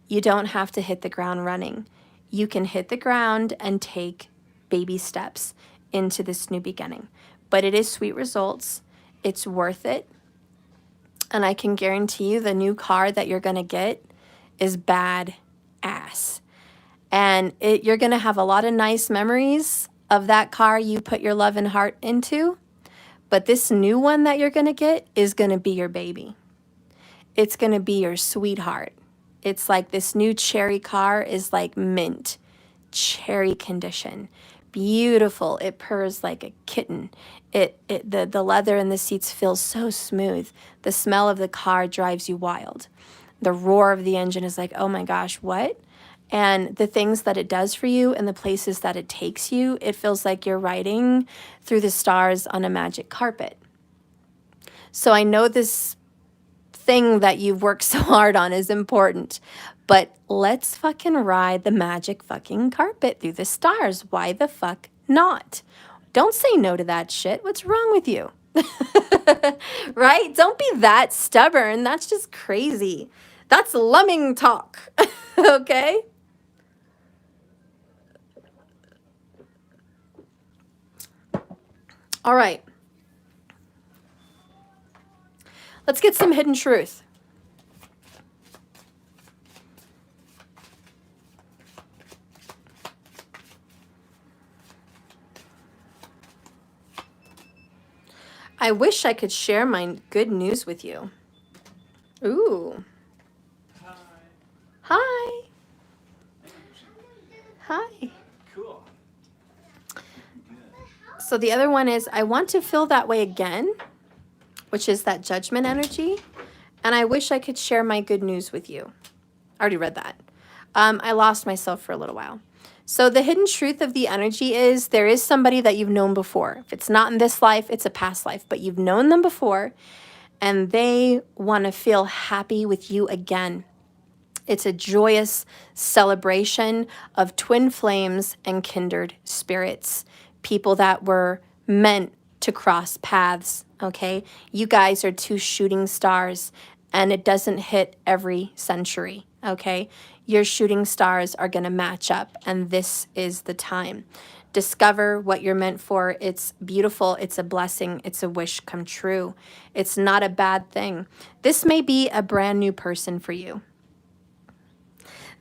you don't have to hit the ground running. You can hit the ground and take baby steps into this new beginning. But it is sweet results. It's worth it. And I can guarantee you the new car that you're going to get is bad ass. And you're going to have a lot of nice memories of that car you put your love and heart into. But this new one that you're going to get is going to be your baby. It's going to be your sweetheart. It's like this new cherry car is like mint, cherry condition. Beautiful. It purrs like a kitten. The leather in the seats feels so smooth. The smell of the car drives you wild. The roar of the engine is like, oh my gosh, what? And the things that it does for you and the places that it takes you, it feels like you're riding through the stars on a magic carpet. So I know this thing that you've worked so hard on is important, but let's fucking ride the magic fucking carpet through the stars. Why the fuck not? Don't say no to that shit. What's wrong with you? Right? Don't be that stubborn. That's just crazy. That's lemming talk. Okay? All right. Let's get some hidden truth. I wish I could share my good news with you. Ooh. Hi. Cool. So the other one is, I want to feel that way again, which is that judgment energy. And I wish I could share my good news with you. I already read that. I lost myself for a little while. So the hidden truth of the energy is there is somebody that you've known before. If it's not in this life, it's a past life, but you've known them before and they want to feel happy with you again. It's a joyous celebration of twin flames and kindred spirits, people that were meant to cross paths, okay? You guys are two shooting stars, and it doesn't hit every century, okay? Your shooting stars are going to match up, and this is the time. Discover what you're meant for. It's beautiful. It's a blessing. It's a wish come true. It's not a bad thing. This may be a brand new person for you.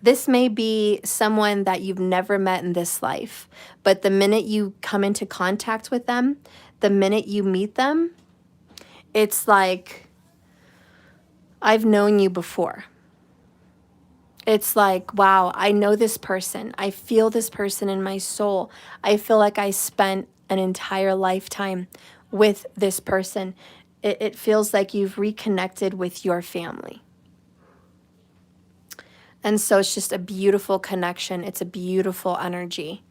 This may be someone that you've never met in this life, but the minute you come into contact with them, the minute you meet them, it's like, I've known you before. It's like, wow, I know this person. I feel this person in my soul. I feel like I spent an entire lifetime with this person. It feels like you've reconnected with your family. And so it's just a beautiful connection. It's a beautiful energy.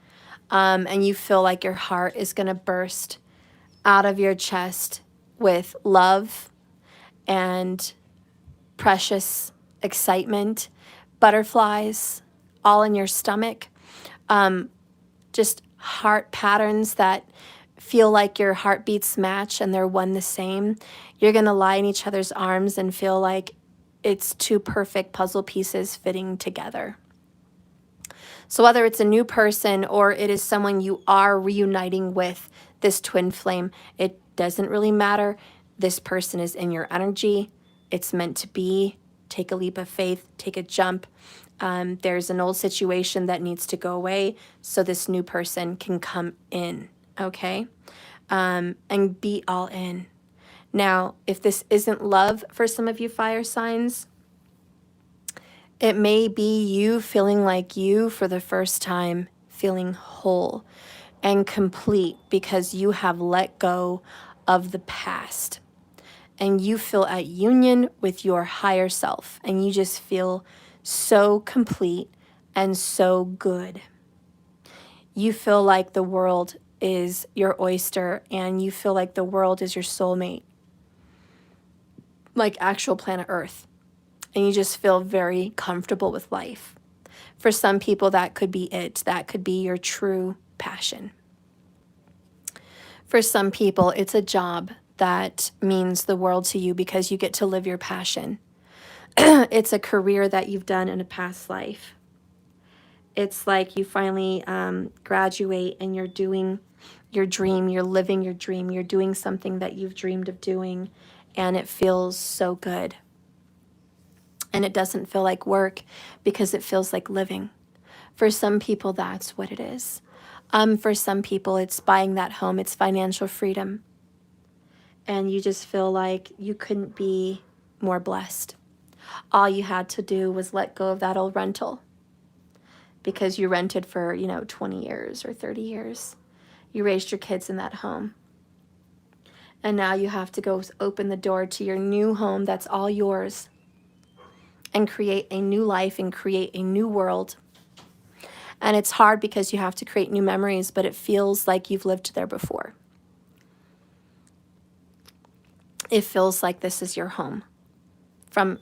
And you feel like your heart is going to burst out of your chest with love and precious excitement, butterflies all in your stomach, just heart patterns that feel like your heartbeats match and they're one the same. You're going to lie in each other's arms and feel like it's two perfect puzzle pieces fitting together. So whether it's a new person or it is someone you are reuniting with, this twin flame, it doesn't really matter. This person is in your energy. It's meant to be. Take a leap of faith, take a jump. There's an old situation that needs to go away so this new person can come in, okay? And be all in. Now, if this isn't love for some of you fire signs, it may be you feeling like you for the first time, feeling whole and complete because you have let go of the past. And you feel at union with your higher self. And you just feel so complete and so good. You feel like the world is your oyster and you feel like the world is your soulmate. Like actual planet Earth. And you just feel very comfortable with life. For some people, that could be it. That could be your true passion. For some people, it's a job that means the world to you because you get to live your passion. It's a career that you've done in a past life. It's like you finally graduate and you're doing your dream, you're living your dream, you're doing something that you've dreamed of doing, and it feels so good. And it doesn't feel like work because it feels like living. For some people, that's what it is. For some people, it's buying that home. It's financial freedom. And you just feel like you couldn't be more blessed. All you had to do was let go of that old rental because you rented for, 20 years or 30 years. You raised your kids in that home. And now you have to go open the door to your new home that's all yours and create a new life and create a new world. And it's hard because you have to create new memories, but it feels like you've lived there before. It feels like this is your home from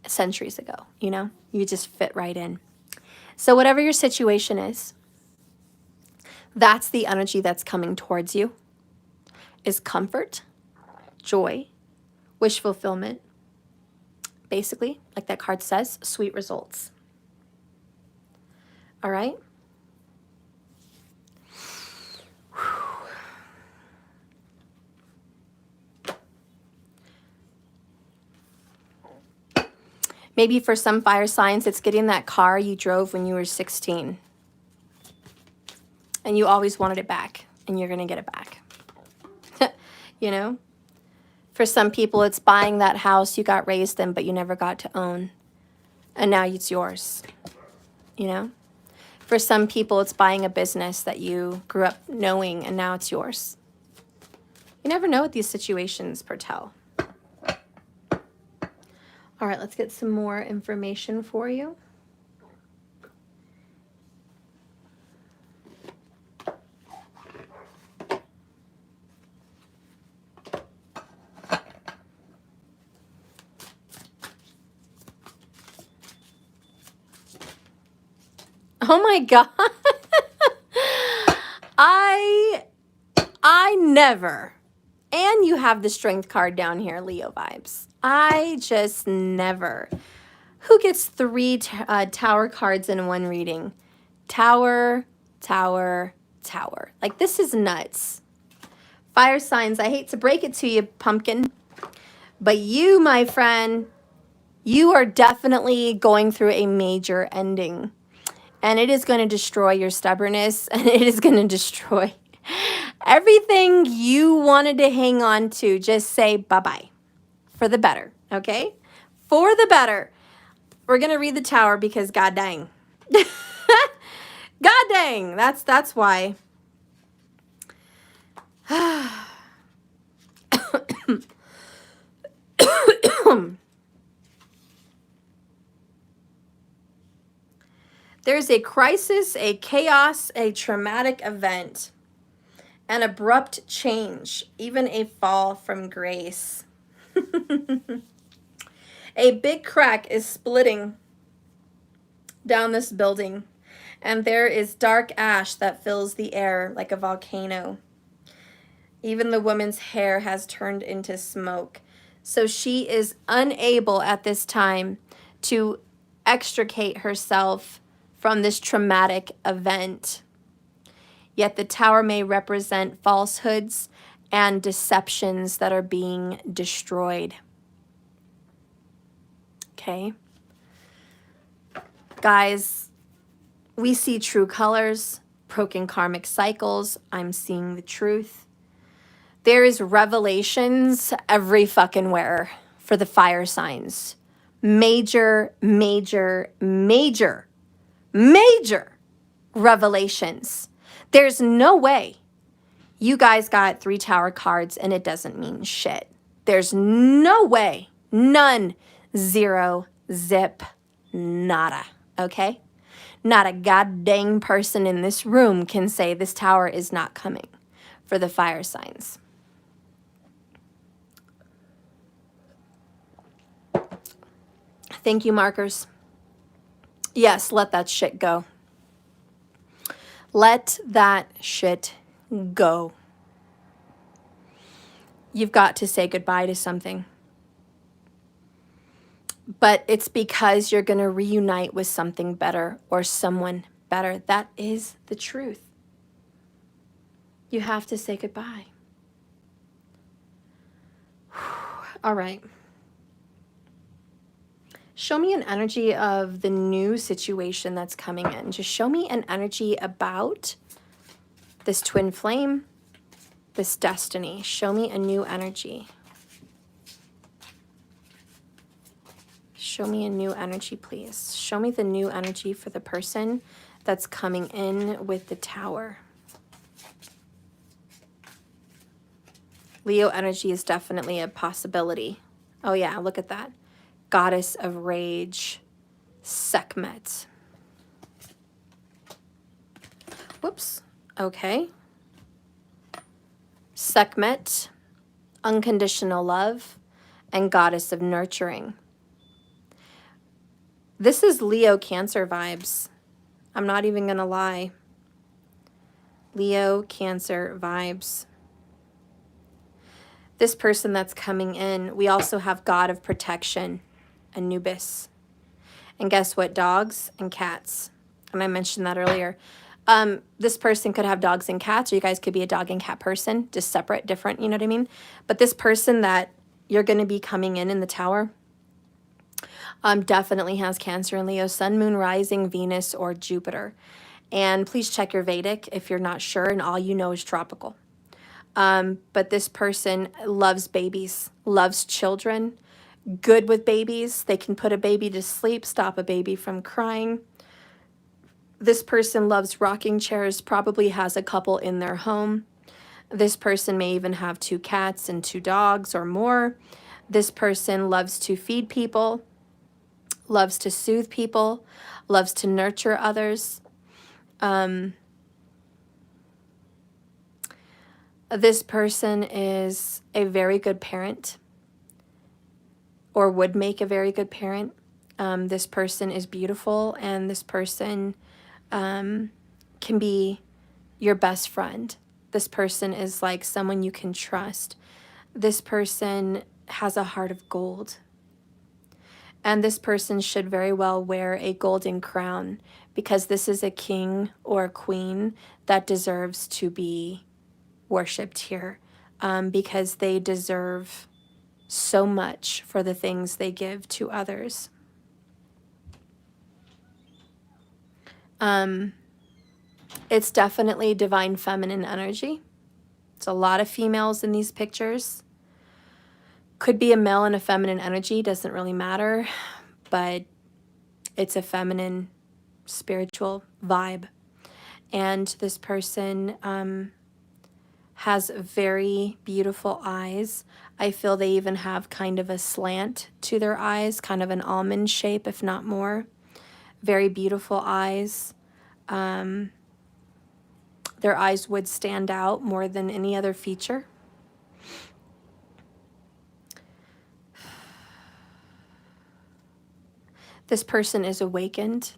centuries ago, You just fit right in. So whatever your situation is, that's the energy that's coming towards you, is comfort, joy, wish fulfillment. Basically, like that card says, sweet results. All right? Maybe for some fire signs, it's getting that car you drove when you were 16. And you always wanted it back, and you're going to get it back. For some people, it's buying that house you got raised in, but you never got to own. And now it's yours. For some people, it's buying a business that you grew up knowing and now it's yours. You never know what these situations foretell. All right, let's get some more information for you. Oh my God. I never. And you have the strength card down here, Leo vibes. I just never. Who gets 3 tower cards in one reading? Tower, tower, tower. Like, this is nuts. Fire signs, I hate to break it to you, pumpkin, but you, my friend, you are definitely going through a major ending. And it is going to destroy your stubbornness, and it is going to destroy everything you wanted to hang on to. Just say bye-bye for the better, okay? For the better. We're going to read the tower because god dang. God dang. That's why. There's a crisis, a chaos, a traumatic event, an abrupt change, even a fall from grace. A big crack is splitting down this building, and there is dark ash that fills the air like a volcano. Even the woman's hair has turned into smoke. So she is unable at this time to extricate herself from this traumatic event. Yet the tower may represent falsehoods and deceptions that are being destroyed. Okay? Guys, we see true colors, broken karmic cycles. I'm seeing the truth. There is revelations every fucking where for the fire signs. Major, major, major, major revelations. There's no way you guys got 3 tower cards and it doesn't mean shit. There's no way. None. 0. Zip. Nada. Okay? Not a goddamn person in this room can say this tower is not coming for the fire signs. Thank you, markers. Yes, let that shit go. Let that shit go. You've got to say goodbye to something. But it's because you're going to reunite with something better or someone better. That is the truth. You have to say goodbye. All right. Show me an energy of the new situation that's coming in. Just show me an energy about this twin flame, this destiny. Show me a new energy. Show me a new energy, please. Show me the new energy for the person that's coming in with the tower. Leo energy is definitely a possibility. Oh yeah, look at that. Goddess of Rage, Sekhmet. Whoops. Okay. Sekhmet, Unconditional Love, and Goddess of Nurturing. This is Leo Cancer vibes. I'm not even going to lie. Leo Cancer vibes. This person that's coming in, we also have God of Protection, Anubis. And guess what? Dogs and cats. And I mentioned that earlier. This person could have dogs and cats, or you guys could be a dog and cat person, just separate, different, you know what I mean? But this person that you're going to be coming in the tower definitely has Cancer and Leo, Sun, Moon, Rising, Venus, or Jupiter. And please check your Vedic if you're not sure and all you know is tropical. But this person loves babies, loves children, good with babies. They can put a baby to sleep, stop a baby from crying. This person loves rocking chairs, probably has a couple in their home. This person may even have 2 cats and 2 dogs or more. This person loves to feed people, loves to soothe people, loves to nurture others. This person is a very good parent, or would make a very good parent. This person is beautiful, and this person can be your best friend. This person is like someone you can trust. This person has a heart of gold. And this person should very well wear a golden crown, because this is a king or a queen that deserves to be worshipped here, because they deserve so much for the things they give to others. It's definitely divine feminine energy. It's a lot of females in these pictures. Could be a male and a feminine energy, doesn't really matter, but it's a feminine spiritual vibe. And this person has very beautiful eyes. I feel they even have kind of a slant to their eyes, kind of an almond shape, if not more. Very beautiful eyes. Their eyes would stand out more than any other feature. This person is awakened.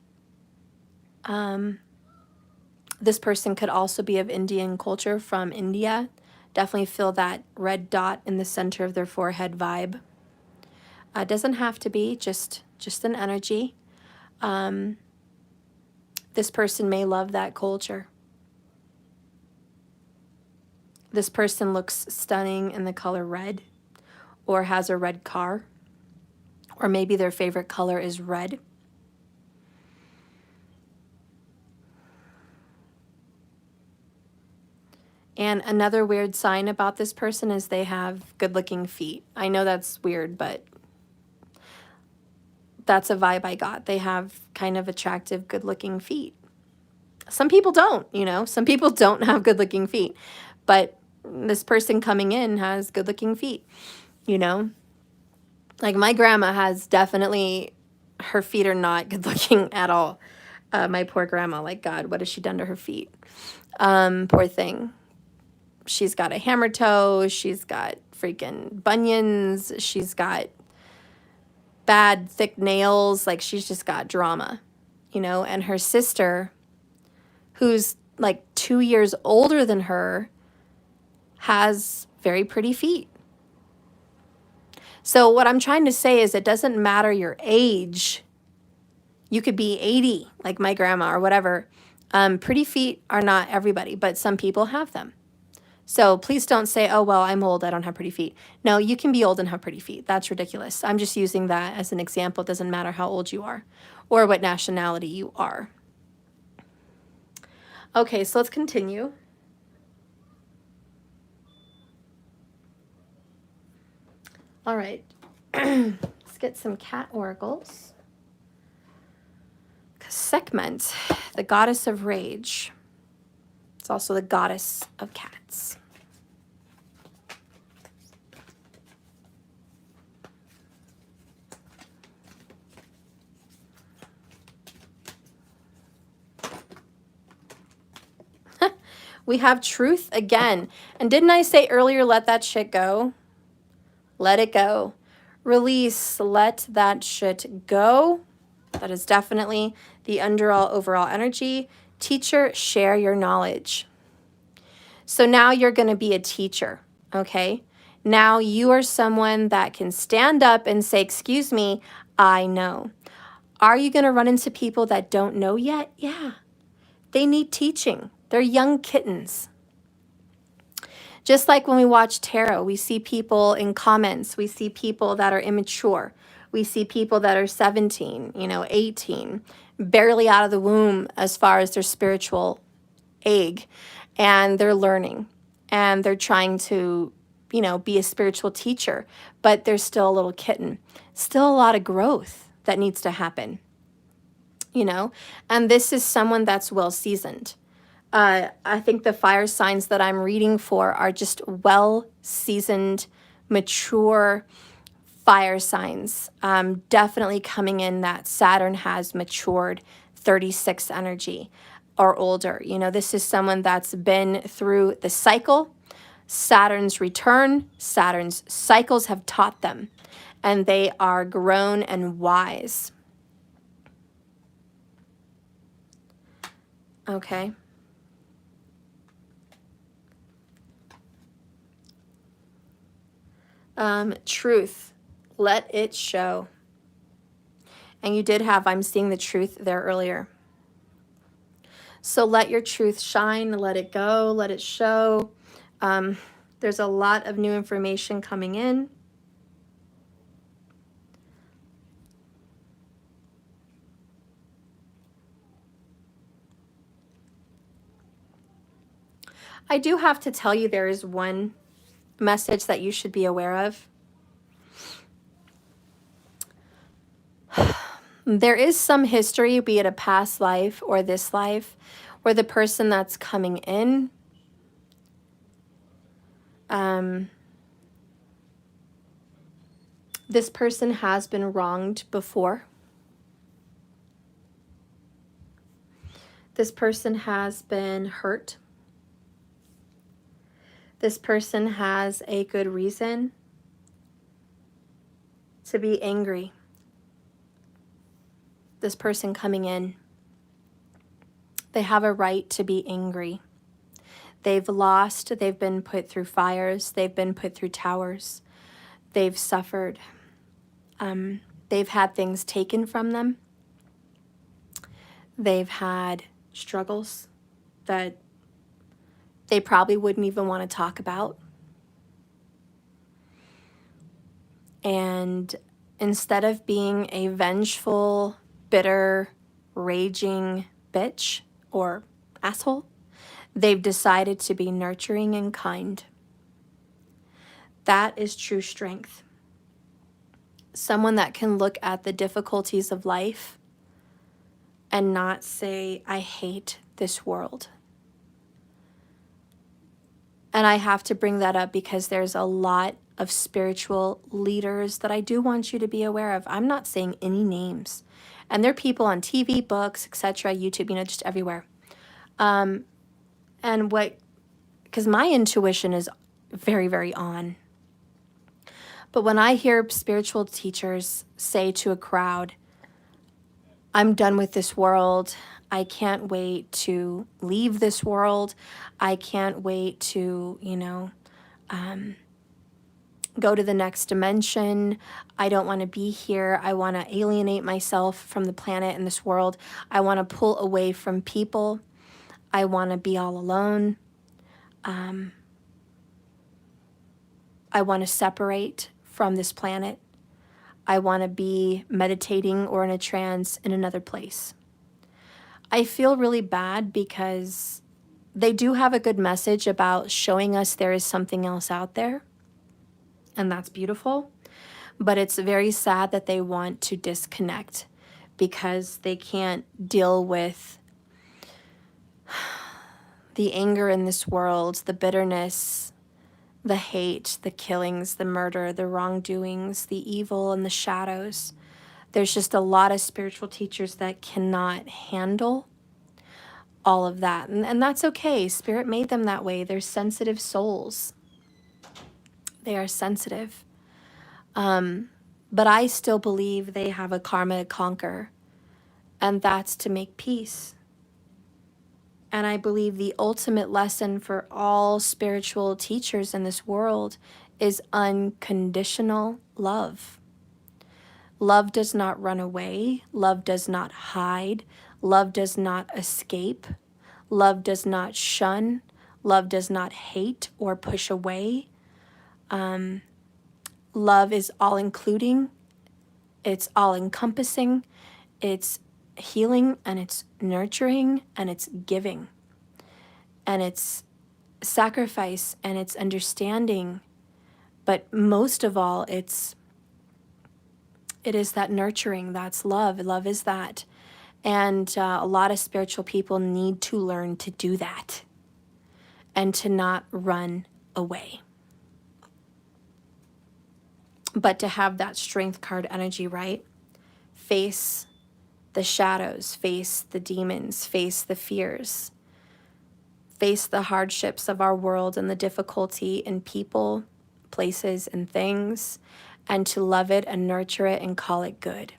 This person could also be of Indian culture, from India. Definitely feel that red dot in the center of their forehead vibe. Doesn't have to be, just an energy. This person may love that culture. This person looks stunning in the color red, or has a red car, or maybe their favorite color is red. And another weird sign about this person is they have good-looking feet. I know that's weird, but that's a vibe I got. They have kind of attractive, good-looking feet. Some people don't, you know. Some people don't have good-looking feet. But this person coming in has good-looking feet, you know. Like my grandma has definitely, her feet are not good-looking at all. My poor grandma, like, God, what has she done to her feet? Poor thing. She's got a hammer toe, she's got freaking bunions, she's got bad thick nails, like she's just got drama, you know. And her sister, who's like 2 years older than her, has very pretty feet. So what I'm trying to say is it doesn't matter your age. You could be 80, like my grandma, or whatever. Pretty feet are not everybody, but some people have them. So please don't say, oh, well, I'm old, I don't have pretty feet. No, you can be old and have pretty feet. That's ridiculous. I'm just using that as an example. It doesn't matter how old you are or what nationality you are. Okay, so let's continue. All right, let's get some cat oracles. Sekhmet, the goddess of rage. It's also the goddess of cats. We have truth again. And didn't I say earlier, let that shit go? Let it go. Release, let that shit go. That is definitely the overall energy. Teacher, share your knowledge. So now you're going to be a teacher, okay? Now you are someone that can stand up and say, excuse me, I know. Are you going to run into people that don't know yet? Yeah. They need teaching. They're young kittens. Just like when we watch tarot, we see people in comments. We see people that are immature. We see people that are 17, 18, barely out of the womb as far as their spiritual egg. And they're learning. And they're trying to, be a spiritual teacher. But they're still a little kitten. Still a lot of growth that needs to happen. you know, and this is someone that's well seasoned. I think the fire signs that I'm reading for are just well seasoned, mature fire signs. Definitely coming in that Saturn has matured 36 energy or older. You know, this is someone that's been through the cycle. Saturn's return, Saturn's cycles have taught them, and they are grown and wise. Okay. Truth, let it show. And you did have, I'm seeing the truth there earlier. So let your truth shine, let it go, let it show. There's a lot of new information coming in. I do have to tell you, there is one message that you should be aware of. There is some history, be it a past life or this life, where the person that's coming in this person has been wronged before. This person has been hurt. This person has a good reason to be angry. This person coming in, they have a right to be angry. They've lost, they've been put through fires, they've been put through towers, they've suffered. They've had things taken from them. They've had struggles that they probably wouldn't even want to talk about. And instead of being a vengeful, bitter, raging bitch or asshole, they've decided to be nurturing and kind. That is true strength. Someone that can look at the difficulties of life and not say, I hate this world. And I have to bring that up because there's a lot of spiritual leaders that I do want you to be aware of. I'm not saying any names. And they're people on TV, books, etc., YouTube, you know, just everywhere. And because my intuition is very, very on. But when I hear spiritual teachers say to a crowd, I'm done with this world, I can't wait to leave this world, I can't wait to, you know, go to the next dimension, I don't want to be here, I want to alienate myself from the planet and this world, I want to pull away from people, I want to be all alone, I want to separate from this planet. I want to be meditating or in a trance in another place. I feel really bad because they do have a good message about showing us there is something else out there, and that's beautiful. But it's very sad that they want to disconnect because they can't deal with the anger in this world, the bitterness, the hate, the killings, the murder, the wrongdoings, the evil, and the shadows. There's just a lot of spiritual teachers that cannot handle all of that. And that's okay. Spirit made them that way. They're sensitive souls. They are sensitive. But I still believe they have a karma to conquer, and that's to make peace. And I believe the ultimate lesson for all spiritual teachers in this world is unconditional love. Love does not run away. Love does not hide. Love does not escape. Love does not shun. Love does not hate or push away. Love is all-including. It's all-encompassing. It's healing, and it's nurturing, and it's giving, and it's sacrifice, and it's understanding. But most of all, it is that nurturing. That's love. Love is that. And a lot of spiritual people need to learn to do that and to not run away. But to have that strength card energy, right? Face the shadows, face the demons, face the fears, face the hardships of our world and the difficulty in people, places, and things, and to love it and nurture it and call it good.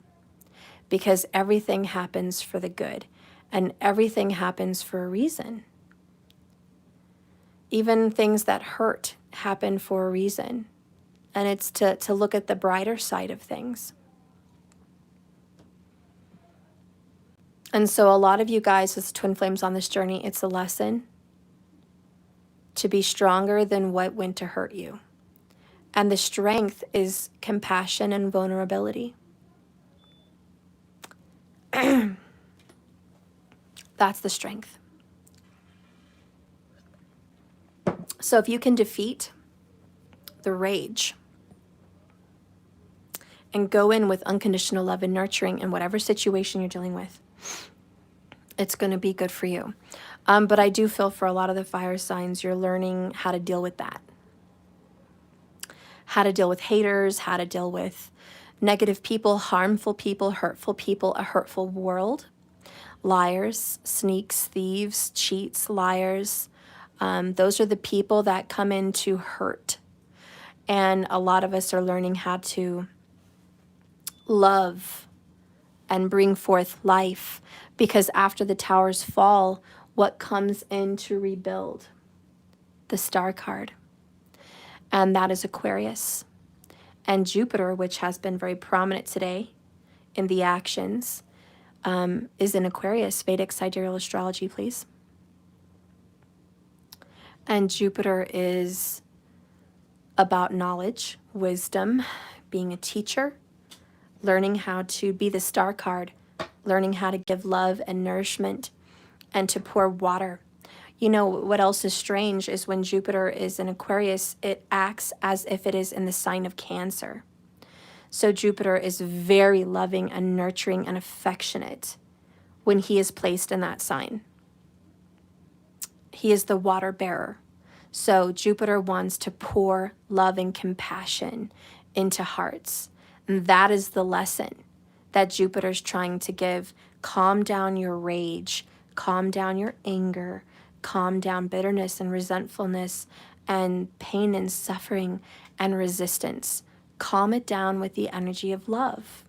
Because everything happens for the good, and everything happens for a reason. Even things that hurt happen for a reason. And it's to look at the brighter side of things. And so a lot of you guys as twin flames on this journey, it's a lesson to be stronger than what went to hurt you. And the strength is compassion and vulnerability. That's the strength. So if you can defeat the rage and go in with unconditional love and nurturing in whatever situation you're dealing with, it's going to be good for you. But I do feel for a lot of the fire signs, you're learning how to deal with that. How to deal with haters, how to deal with negative people, harmful people, a hurtful world, liars, sneaks, thieves, cheats, liars. Those are the people that come in to hurt. And a lot of us are learning how to love and bring forth life, because after the towers fall, what comes in to rebuild? The star card. And that is Aquarius. And Jupiter, which has been very prominent today in the actions, is in Aquarius. Vedic sidereal astrology, please. And Jupiter is about knowledge, wisdom, being a teacher, learning how to be the star card, learning how to give love and nourishment and to pour water. You know, what else is strange is when Jupiter is in Aquarius, it acts as if it is in the sign of Cancer. So Jupiter is very loving and nurturing and affectionate when he is placed in that sign. He is the water bearer. So Jupiter wants to pour love and compassion into hearts. And that is the lesson that Jupiter's trying to give. Calm down your rage, calm down your anger, calm down bitterness and resentfulness and pain and suffering and resistance. Calm it down with the energy of love.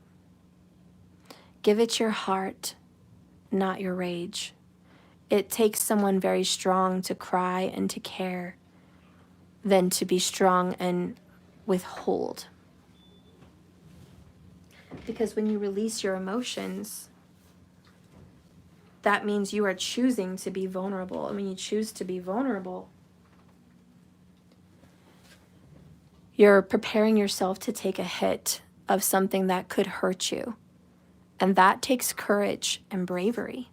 Give it your heart, not your rage. It takes someone very strong to cry and to care than to be strong and withhold. Because when you release your emotions, that means you are choosing to be vulnerable. And when you choose to be vulnerable, you're preparing yourself to take a hit of something that could hurt you. And that takes courage and bravery.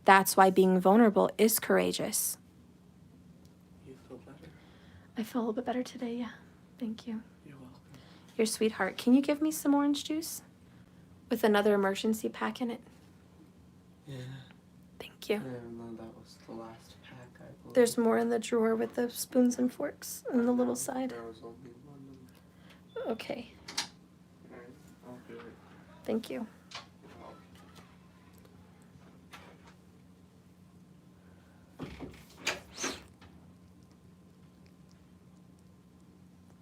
That's why being vulnerable is courageous. You feel better? I feel a little bit better today, yeah. Thank you. You're welcome. Your sweetheart. Can you give me some orange juice with another emergency pack in it? Yeah. Thank you. I didn't know that was the last pack, I believe. There's more in the drawer with the spoons and forks on the little side. There was only one. Okay. Alright, I'll do it. Thank you.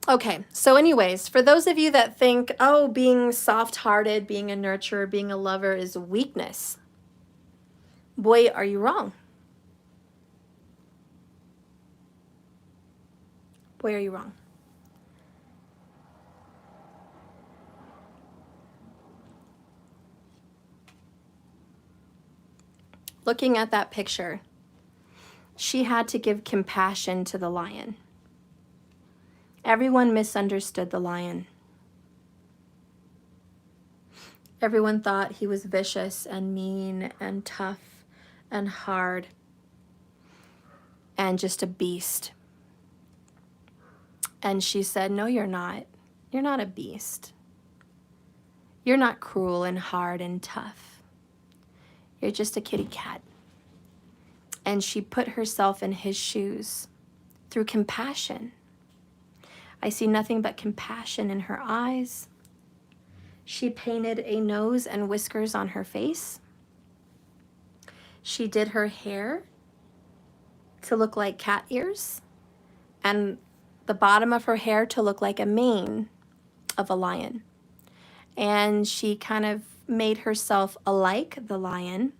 Okay, so anyways, for those of you that think, oh, being soft-hearted, being a nurturer, being a lover is weakness, boy, are you wrong. Boy, are you wrong. Looking at that picture, she had to give compassion to the lion. Everyone misunderstood the lion. Everyone thought he was vicious and mean and tough and hard and just a beast. And she said, no, you're not. You're not a beast. You're not cruel and hard and tough. You're just a kitty cat. And she put herself in his shoes through compassion. I see nothing but compassion in her eyes. She painted a nose and whiskers on her face. She did her hair to look like cat ears, and the bottom of her hair to look like a mane of a lion. And she kind of made herself alike the lion,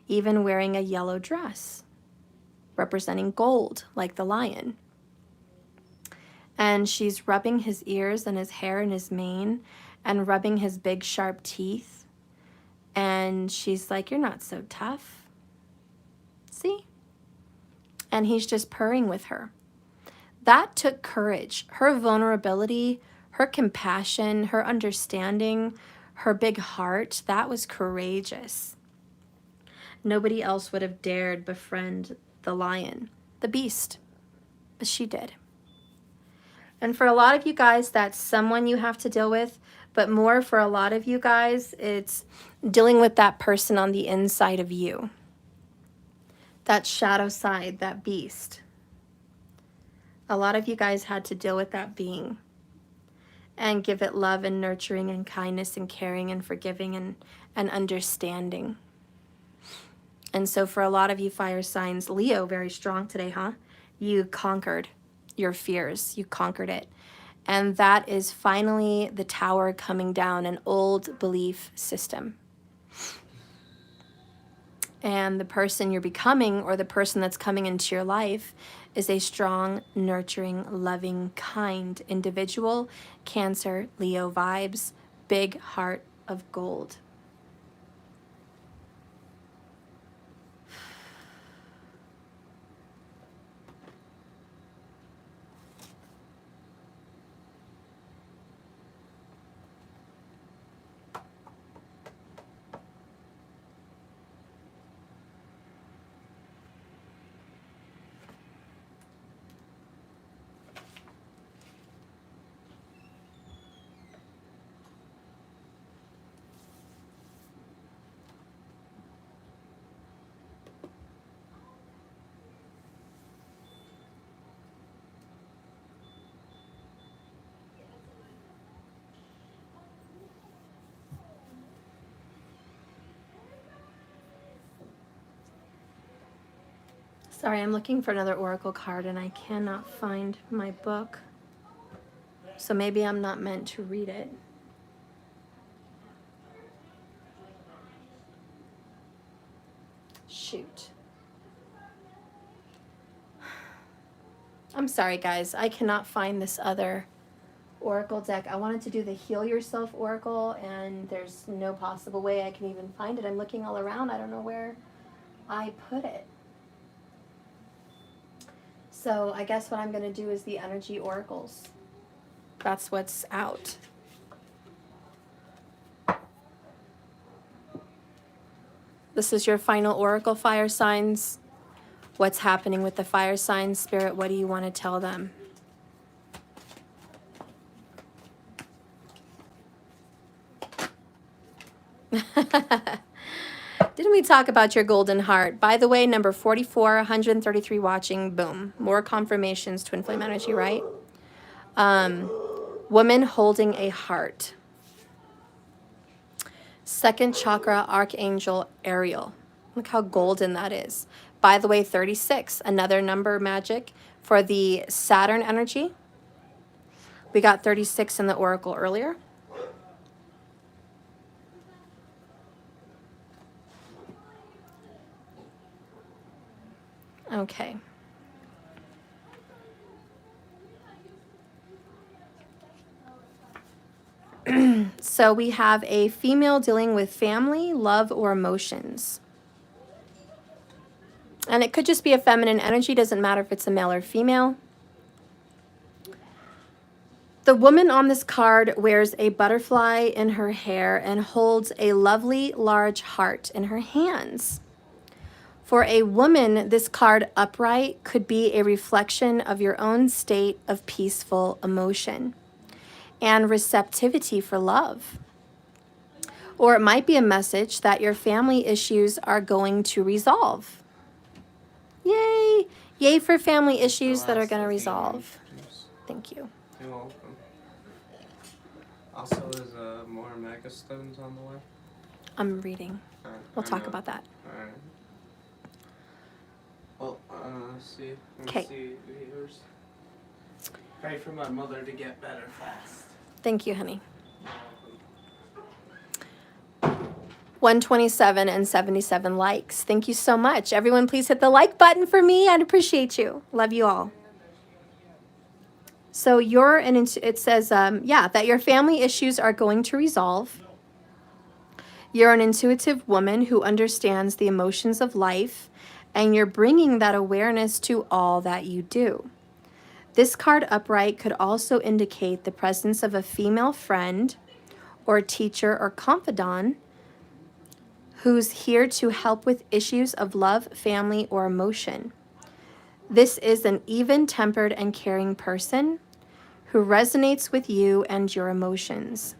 even wearing a yellow dress representing gold like the lion. And she's rubbing his ears and his hair and his mane and rubbing his big sharp teeth. And she's like, "You're not so tough. See?" And he's just purring with her. That took courage. Her vulnerability, her compassion, her understanding, her big heart, that was courageous. Nobody else would have dared befriend the lion, the beast, but she did. And for a lot of you guys, that's someone you have to deal with, but more for a lot of you guys, it's dealing with that person on the inside of you. That shadow side, that beast. A lot of you guys had to deal with that being and give it love and nurturing and kindness and caring and forgiving and understanding. And so for a lot of you fire signs, Leo, very strong today, huh? You conquered your fears. You conquered it. And that is finally the tower coming down, an old belief system. And the person you're becoming, or the person that's coming into your life, is a strong, nurturing, loving, kind individual. Cancer, Leo vibes, big heart of gold. Sorry, I'm looking for another oracle card and I cannot find my book. So maybe I'm not meant to read it. Shoot. I'm sorry, guys. I cannot find this other oracle deck. I wanted to do the Heal Yourself oracle, and there's no possible way I can even find it. I'm looking all around. I don't know where I put it. So I guess what I'm going to do is the energy oracles. That's what's out. This is your final oracle, fire signs. What's happening with the fire signs, Spirit? What do you want to tell them? Didn't we talk about your golden heart? By the way, number 44, 133 watching, boom. More confirmations, twin flame energy, right? Woman holding a heart. Second chakra, Archangel Ariel. Look how golden that is. By the way, 36, another number magic for the Saturn energy. We got 36 in the oracle earlier. Okay. So we have a female dealing with family, love, or emotions. And it could just be a feminine energy. Doesn't matter if it's a male or female. The woman on this card wears a butterfly in her hair and holds a lovely large heart in her hands. For a woman, this card upright could be a reflection of your own state of peaceful emotion and receptivity for love. Or it might be a message that your family issues are going to resolve. Yay! Yay for family issues that are going to resolve. Thank you. You're welcome. Also, there's more mega stones on the way. I'm reading. We'll talk about that. Alright. Well, see. Okay. See viewers. Pray for my mother to get better fast. Thank you, honey. 127 and 77 likes. Thank you so much. Everyone, please hit the like button for me. I'd appreciate you. Love you all. So it says, that your family issues are going to resolve. You're an intuitive woman who understands the emotions of life, and you're bringing that awareness to all that you do. This card upright could also indicate the presence of a female friend or teacher or confidant who's here to help with issues of love, family, or emotion. This is an even-tempered and caring person who resonates with you and your emotions.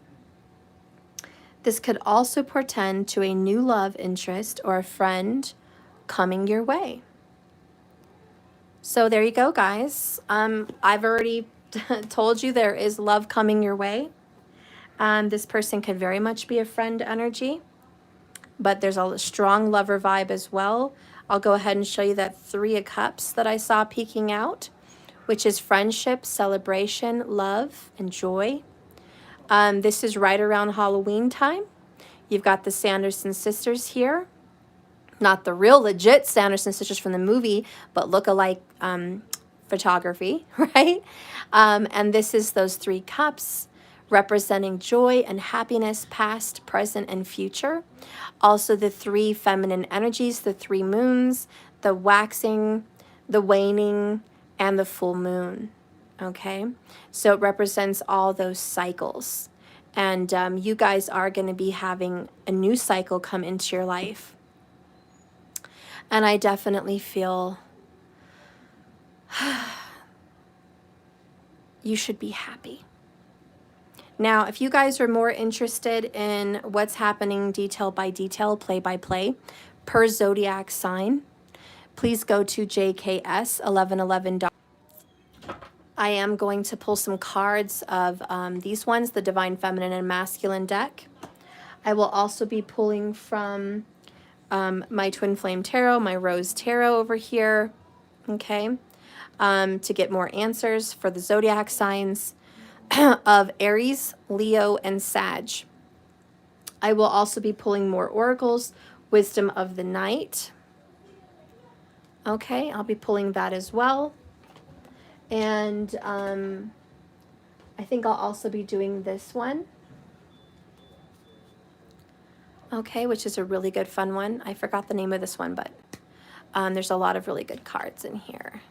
This could also portend to a new love interest or a friend coming your way. So there you go, guys. I've already told you there is love coming your way. This person could very much be a friend energy, but there's a strong lover vibe as well. I'll go ahead and show you that 3 of Cups that I saw peeking out, which is friendship, celebration, love, and joy. This is right around Halloween time. You've got the Sanderson sisters here. Not the real legit Sanderson sisters from the movie, but look-alike photography, right? And this is those 3 cups representing joy and happiness, past, present, and future. Also the 3 feminine energies, the 3 moons, the waxing, the waning, and the full moon, okay? So it represents all those cycles. And you guys are going to be having a new cycle come into your life. And I definitely feel you should be happy. Now, if you guys are more interested in what's happening detail by detail, play by play, per zodiac sign, please go to JKS1111. I am going to pull some cards of these ones, the Divine Feminine and Masculine deck. I will also be pulling from my Twin Flame Tarot, my Rose Tarot over here, okay, to get more answers for the zodiac signs of Aries, Leo, and Sag. I will also be pulling more oracles, Wisdom of the Night. Okay, I'll be pulling that as well. And I think I'll also be doing this one. Okay, which is a really good fun one. I forgot the name of this one, but there's a lot of really good cards in here.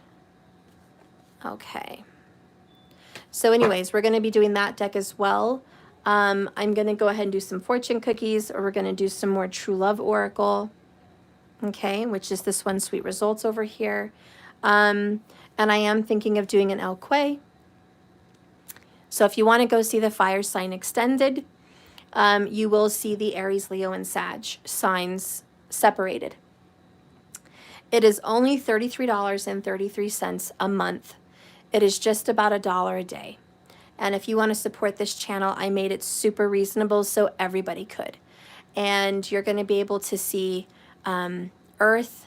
Okay. So anyways, we're going to be doing that deck as well. I'm going to go ahead and do some fortune cookies, or we're going to do some more true love oracle. Okay, which is this one, Sweet Results over here. And I am thinking of doing an El Quay. So if you want to go see the fire sign extended, you will see the Aries, Leo, and Sag signs separated. It is only $33.33 a month. It is just about $1 a day. And if you want to support this channel, I made it super reasonable so everybody could. And you're going to be able to see earth,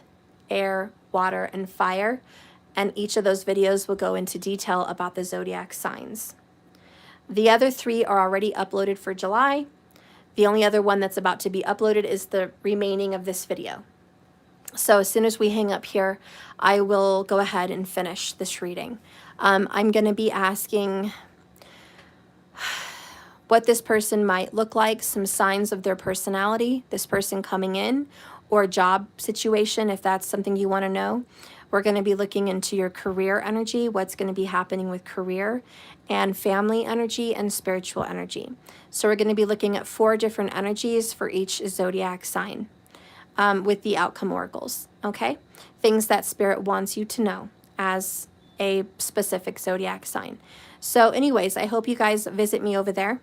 air, water, and fire. And each of those videos will go into detail about the zodiac signs. The other 3 are already uploaded for July. The only other one that's about to be uploaded is the remaining of this video. So as soon as we hang up here, I will go ahead and finish this reading. I'm going to be asking what this person might look like, some signs of their personality, this person coming in, or job situation, if that's something you want to know. We're going to be looking into your career energy, what's going to be happening with career, and family energy and spiritual energy. So we're going to be looking at 4 different energies for each zodiac sign with the outcome oracles, okay? Things that Spirit wants you to know as a specific zodiac sign. So anyways, I hope you guys visit me over there.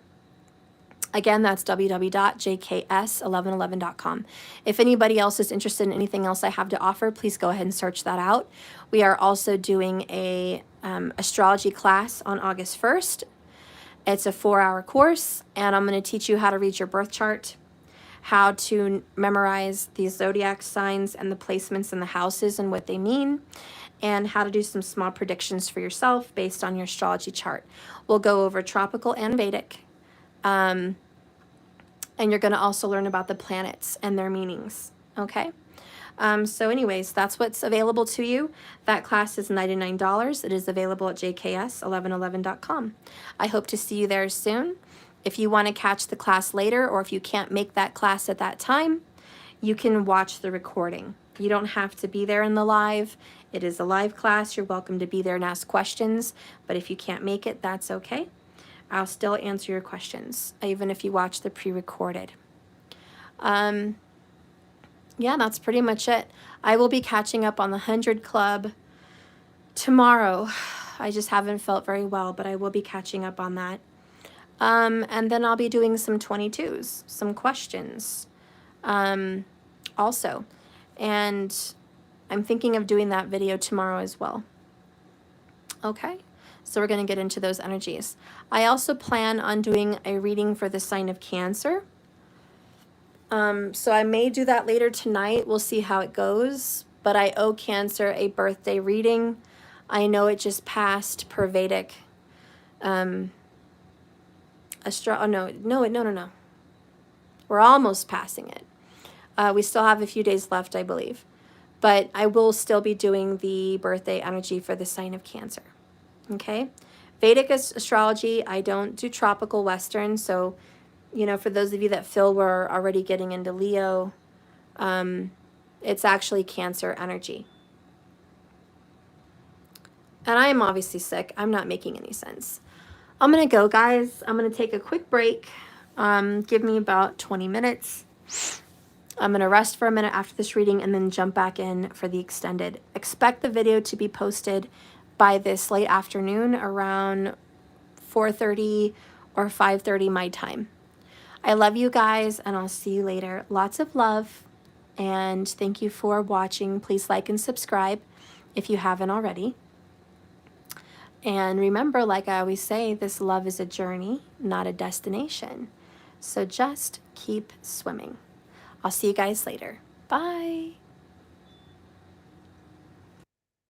Again, that's www.jks1111.com. If anybody else is interested in anything else I have to offer, please go ahead and search that out. We are also doing a astrology class on August 1st. It's a 4-hour course, and I'm going to teach you how to read your birth chart, how to memorize these zodiac signs and the placements in the houses and what they mean, and how to do some small predictions for yourself based on your astrology chart. We'll go over tropical and Vedic. And you're going to also learn about the planets and their meanings, okay? So anyways, that's what's available to you. That class is $99. It is available at jks1111.com. I hope to see you there soon. If you want to catch the class later, or if you can't make that class at that time, you can watch the recording. You don't have to be there in the live. It is a live class. You're welcome to be there and ask questions, but if you can't make it, that's okay. I'll still answer your questions, even if you watch the pre-recorded. Yeah, that's pretty much it. I will be catching up on the 100 Club tomorrow. I just haven't felt very well, but I will be catching up on that. And then I'll be doing some 22s, some questions also. And I'm thinking of doing that video tomorrow as well. Okay, so we're going to get into those energies. I also plan on doing a reading for the sign of Cancer. So I may do that later tonight. We'll see how it goes. But I owe Cancer a birthday reading. I know it just passed per Vedic. No. We're almost passing it. We still have a few days left, I believe. But I will still be doing the birthday energy for the sign of Cancer. Okay? Vedic astrology, I don't do tropical Western, so, you know, for those of you that feel we're already getting into Leo, it's actually Cancer energy. And I am obviously sick. I'm not making any sense. I'm going to go, guys. I'm going to take a quick break. Give me about 20 minutes. I'm going to rest for a minute after this reading and then jump back in for the extended. Expect the video to be posted by this late afternoon around 4:30 or 5:30 my time. I love you guys, and I'll see you later. Lots of love, and thank you for watching. Please like and subscribe if you haven't already. And remember, like I always say, this love is a journey, not a destination. So just keep swimming. I'll see you guys later. Bye.